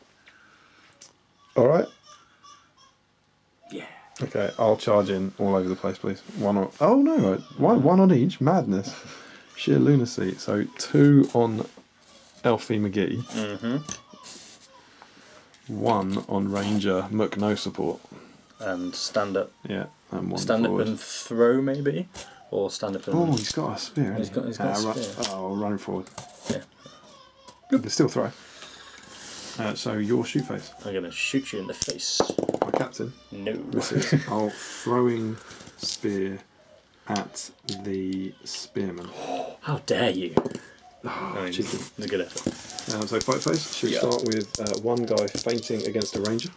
Alright? Yeah. Okay, I'll charge in all over the place, please. One on. Oh no, why one on each? Madness. Sheer lunacy. So 2 on Elfie McGee, Mm-hmm. 1 on Ranger Mook, no support. And stand up. Yeah, and 1 Stand forward. up and throw, maybe? Or stand up and... Oh, he's got a spear. He's hasn't got- he? he's got a spear. Oh, running forward. Yeah. But still throw. So your shoot phase. I'm going to shoot you in the face. My captain. No. This is our throwing spear at the spearman. How dare you? Oh, I mean, cheeky. it's a good effort. So fight phase. Should we Yeah. start with one guy fainting against a ranger?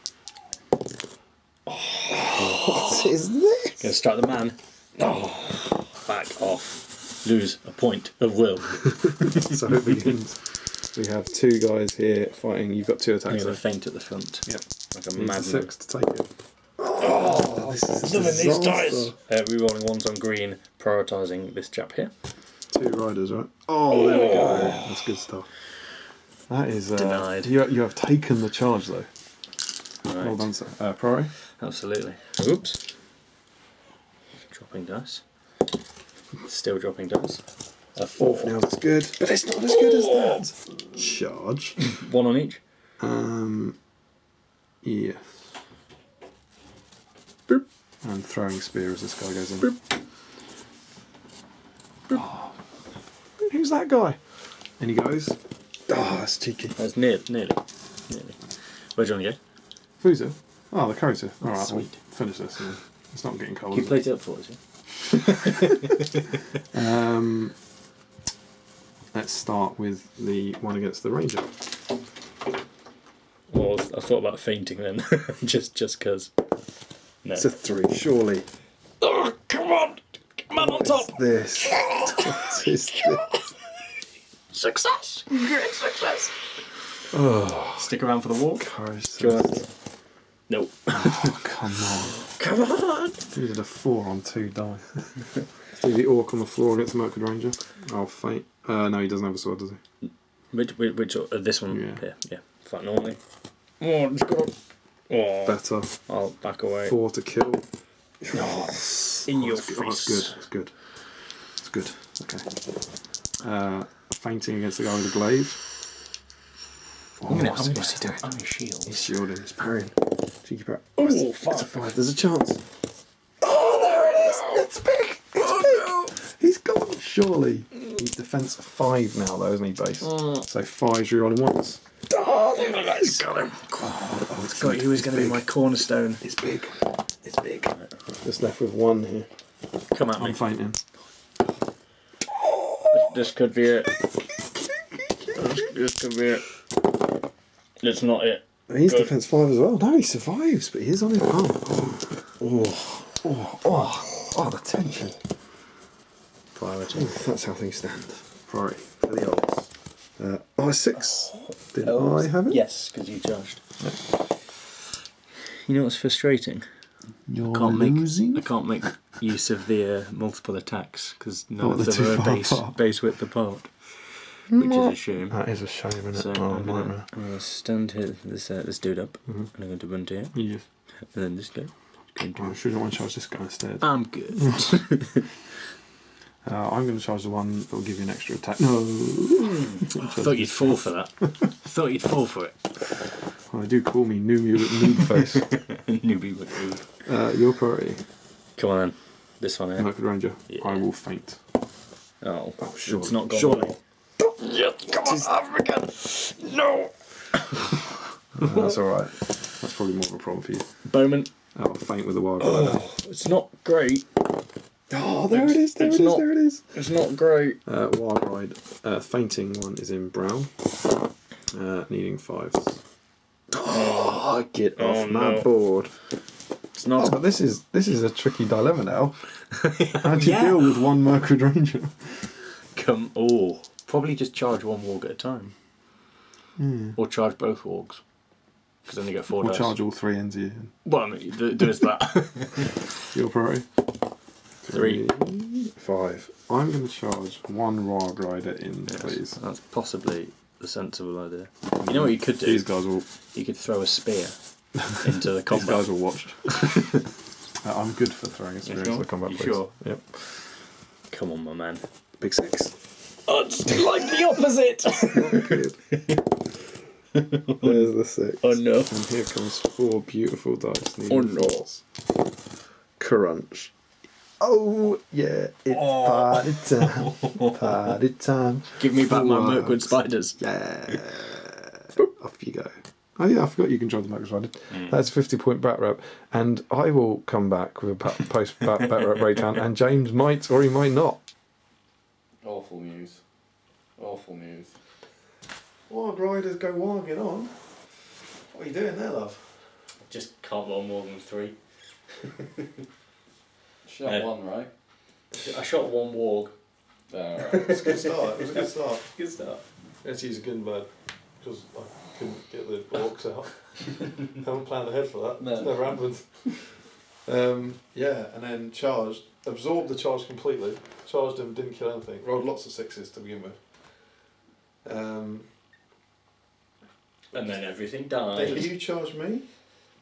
What is this? Going to strike the man. Oh, back off. Lose a point of will. So it begins. We have 2 guys here fighting. You've got 2 I'm attacks. going to faint at the front. Yep. Like a Needs a madman. 6 to take it. Oh, This is a loving these dice. disaster. Rerolling 1s on green, prioritising this chap here. 2 riders, right? Oh, there we go. That's good stuff. That is Denied. You have taken the charge though. Right. Well done, sir. Priori. Absolutely. Oops. Dropping dice. Still dropping dice. A Fourth 4. now, that's good. But it's not as good as that. Charge. 1 on each. Yes. Boop. And throwing spear as this guy goes in. Boop. Boop. Oh. Who's that guy? And he goes. Oh, that's cheeky. That's nearly. Where do you want to go? Fuzu. Oh, the Kota. Alright, sweet. we'll finish this. And it's not getting cold. Can you plate it up for us? Yeah? Let's start with the one against the Ranger. Well, I thought about fainting then, just because. No. It's a 3, surely. Oh, come on! Man on top! What's this? What is this? Success! Great success! Oh, Stick around for the walk. Christ. Go on. Nope. Oh, come on. Come on! You did a 4 on 2 dice. Do the Orc on the floor against the Mercury Ranger. I'll faint. No, he doesn't have a sword, does he? Which this one Yeah. here? Yeah. Fight normally. Oh, let's go. Oh, Better. I'll back away. 4 to kill. In your that's good. Oh, face. that's good. It's good. Okay. Fainting against the guy with the glaive. Oh, What's he doing? Oh, his shield. He's shielding. He's parrying. Cheeky parry. Oh, It's a 5. There's a chance. Oh, there it is. It's big. It's big. He's gone. Surely. He's defense 5 now, though, isn't he, base? So 5's rerolling once. Oh, there it is. Got him. Oh, it's God, he was going to be my cornerstone. It's big. It's big. Just left with 1 here. Come at me. I'm fainting. This could be it. This could be it. It's not it. He's Good. defense 5 as well. No, he survives, but he is on his arm. Oh, the tension. Priority. That's how things stand. Priority for the olds. A 6. Did I have it? Yes, because you charged. You know what's frustrating? You're I can't make use of the multiple attacks because none of they're them too are far apart. base width apart, which is a shame. That is a shame, isn't it? So Oh, I'm nightmare. gonna stand here, this dude up, and I'm going to run to here, Yes. and then this guy. I should want to charge this guy instead. I'm good. I'm going to charge the one that will give you an extra attack. No! I thought you'd fall for that. I thought you'd fall for it. Well, they do call me noob face. Newbie would move. Your priority. Come on then. This one here. Mercury Ranger. Yeah. I will faint. Oh, surely. it's not gone. Surely. Yes, come on, African! No! That's alright. That's probably more of a problem for you. Bowman. I'll faint with the wild glider. It's not great. Oh, there it is, there it is. It's not great. Wild ride. Fainting one is in brown. Needing 5s. Oh, get off my board. It's not. Oh, but this is a tricky dilemma now. How do you deal with 1 Mercury Ranger? Probably just charge 1 warg at a time. Or charge both wargs. Because then you get 4 Or dice. charge all 3 ends of you. Well, no, there's that. Your priority? 3. 5. I'm going to charge 1 Wild Rider in, Yes, please. that's possibly the sensible idea. You know what you could do? These guys will. You could throw a spear into the These combat. guys will watch. I'm good for throwing a spear into the combat, You please. sure? Yep. Come on, my man. Big 6. Oh, it's like the opposite! Good. There's the 6. Oh no. And here comes 4 beautiful dice. Oh, Needing no. 4s. Crunch. Oh, yeah, it's party time. Party time. Give me back my Wow. Mirkwood spiders. Yeah. Off you go. Oh yeah, I forgot you control the Max Rider. That's a 50-point bat rep. And I will come back with a post bat rep breakdown, and James might or he might not. Awful news. Awful news. Wild Riders go warging on. What are you doing there, love? Just can't roll more than 3. Shot 1, right? I shot 1 warg. Alright. It's a good start. It was a good start. Good start. Let's use a gun bird because I couldn't get the orcs out. Haven't planned ahead for that. No. It's never happened. Yeah, and then charged, absorbed the charge completely. Charged him, didn't kill anything. Rolled lots of 6s to begin with. And then everything Then died. you charged me.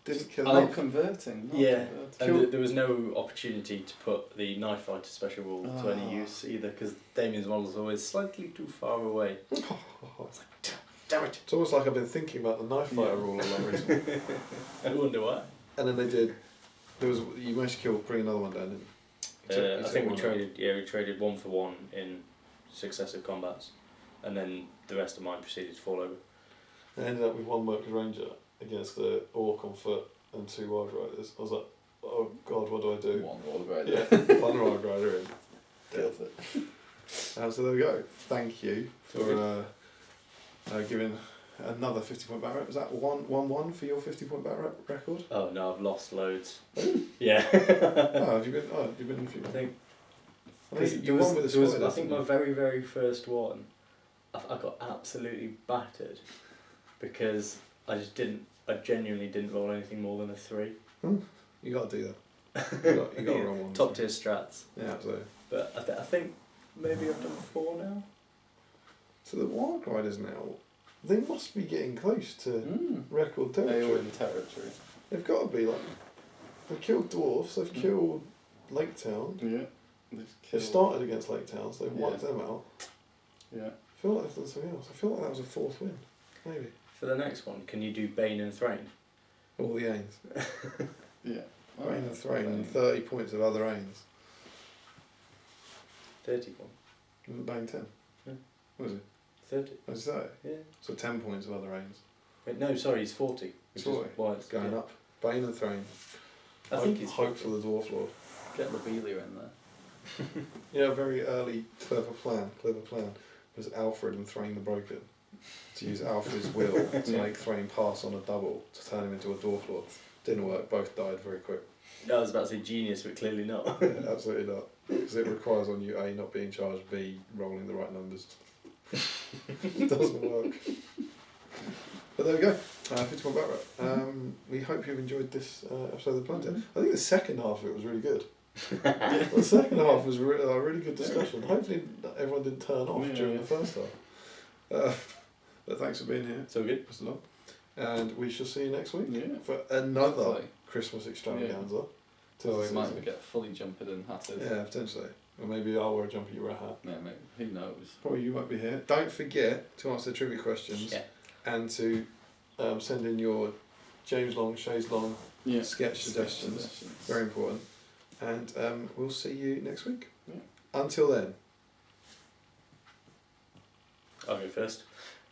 didn't kill Not him. converting. Not Yeah. converting. And there was no opportunity to put the knife fighter special rule to any use either, because Damian's model was always slightly too far away. Damn it! It's almost like I've been thinking about the knife fighter rule a lot recently. I wonder why. And then they did. You managed to bring another one down, didn't you? I think we traded 1 for 1 in successive combats, and then the rest of mine proceeded to fall over. I ended up with 1 Workers Ranger against the Orc on foot and 2 Wild Riders. I was like, oh god, what do I do? 1 Wild Rider. Yeah, 1 Wild Rider in. Kills it. So there we go. Thank you for giving another 50-point battle rep. Was that 1-1 for your 50-point battle rep record? Oh no, I've lost loads. Yeah. Have you been in a few? I think. You won with the spoilers. I think my very, very first one, I got absolutely battered because I genuinely didn't roll anything more than a 3. You got to do that. You got to roll one. Top tier strats. Yeah, absolutely. But I think maybe I've done 4 now. So the Wild Riders now, they must be getting close to record territory. AO in territory. They've got to be like. They've killed dwarfs. They've killed Lake Town. Yeah. They started against Lake Town, so they've wiped them out. Yeah. I feel like they've done something else. I feel like that was a 4th win, maybe. For the next one, can you do Bane and Thrain? All the Ains. Yeah. Bane and Thrain and 30 points of other Ains. 31. Wasn't Bane 10? Yeah. What was it? 30. What did I say? Yeah. So 10 points of other Ains. Wait, no, sorry, he's 40. Which 40. is why it's Going up. Bane and Thrain. I think he's Hope for the Dwarf Lord. Get Lobelia in there. Yeah, very early clever plan was Alfred and Thrain the Broken. To use Alfred's will to make Thrain pass on a double to turn him into a Dwarf Lord. Didn't work, both died very quick. I was about to say genius, but clearly not. Yeah, absolutely not. Because it requires on you A, not being charged, B, rolling the right numbers. It doesn't work. But there we go. 51 Bat Rap. We hope you've enjoyed this episode of the Palantir. I think the second half of it was really good. The second half was a really good discussion. Hopefully everyone didn't turn off during the first half. But thanks for being here. So good. Mr. Long. And we shall see you next week for Yeah. another Hopefully. Christmas extravaganza. So we might get fully jumped and hatted. Yeah, potentially. Or maybe I'll wear a jumper, you wear a hat. Yeah, maybe. Who knows? Probably you won't be here. Don't forget to answer trivia questions and to send in your James Long, Shays Long sketch suggestions. Very important. And we'll see you next week. Yeah. Until then. I'll go first.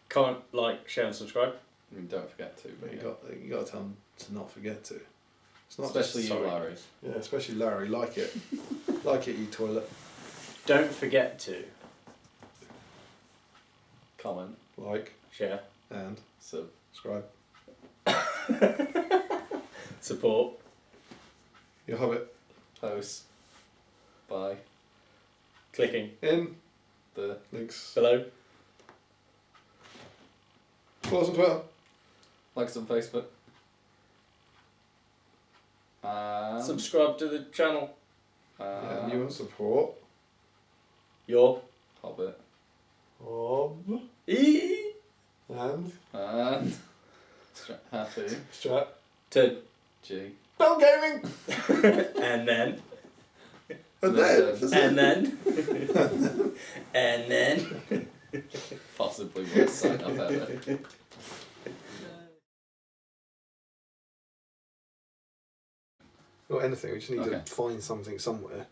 Comment, like, share and subscribe. I mean, don't forget to. But you got to tell them to not forget to. It's not Especially just, you, Larry. Yeah, especially Larry. Like it. Like it, you toilet. Don't forget to Comment. Like. share, And. Subscribe. support. Your Hobbit. Post. By. Clicking In. The. Links. below. Follow us on Twitter. Like us on Facebook. Subscribe to the channel. Yeah, you want support. Your Hobbit. Hob. E. And. And. Happy. Strat. To G. Bell Gaming! and then And then. and then and then. Possibly worst sign I've ever. Or anything, we just need Okay. to find something somewhere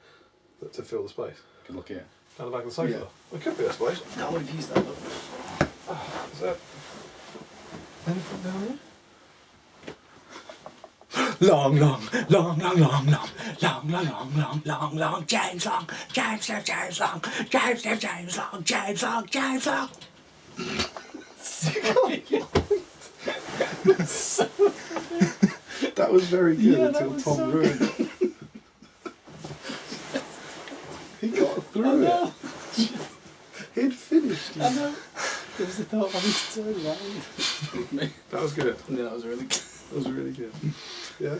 to fill the space. Good luck here. Down the back of the sofa. Yeah. It could be a space. No, we've used that. Is that anything down here? Long, long, long, long, long, long, long, long, long, long, long, long, James Long, James Long, James Long, James Long, James Long, James Long, James Long. That was very good until Tom ruined it. He got through it. He'd finished it. I know. It was the thought of having to turn around. That was good. Yeah, that was really good. That was really good. Yeah.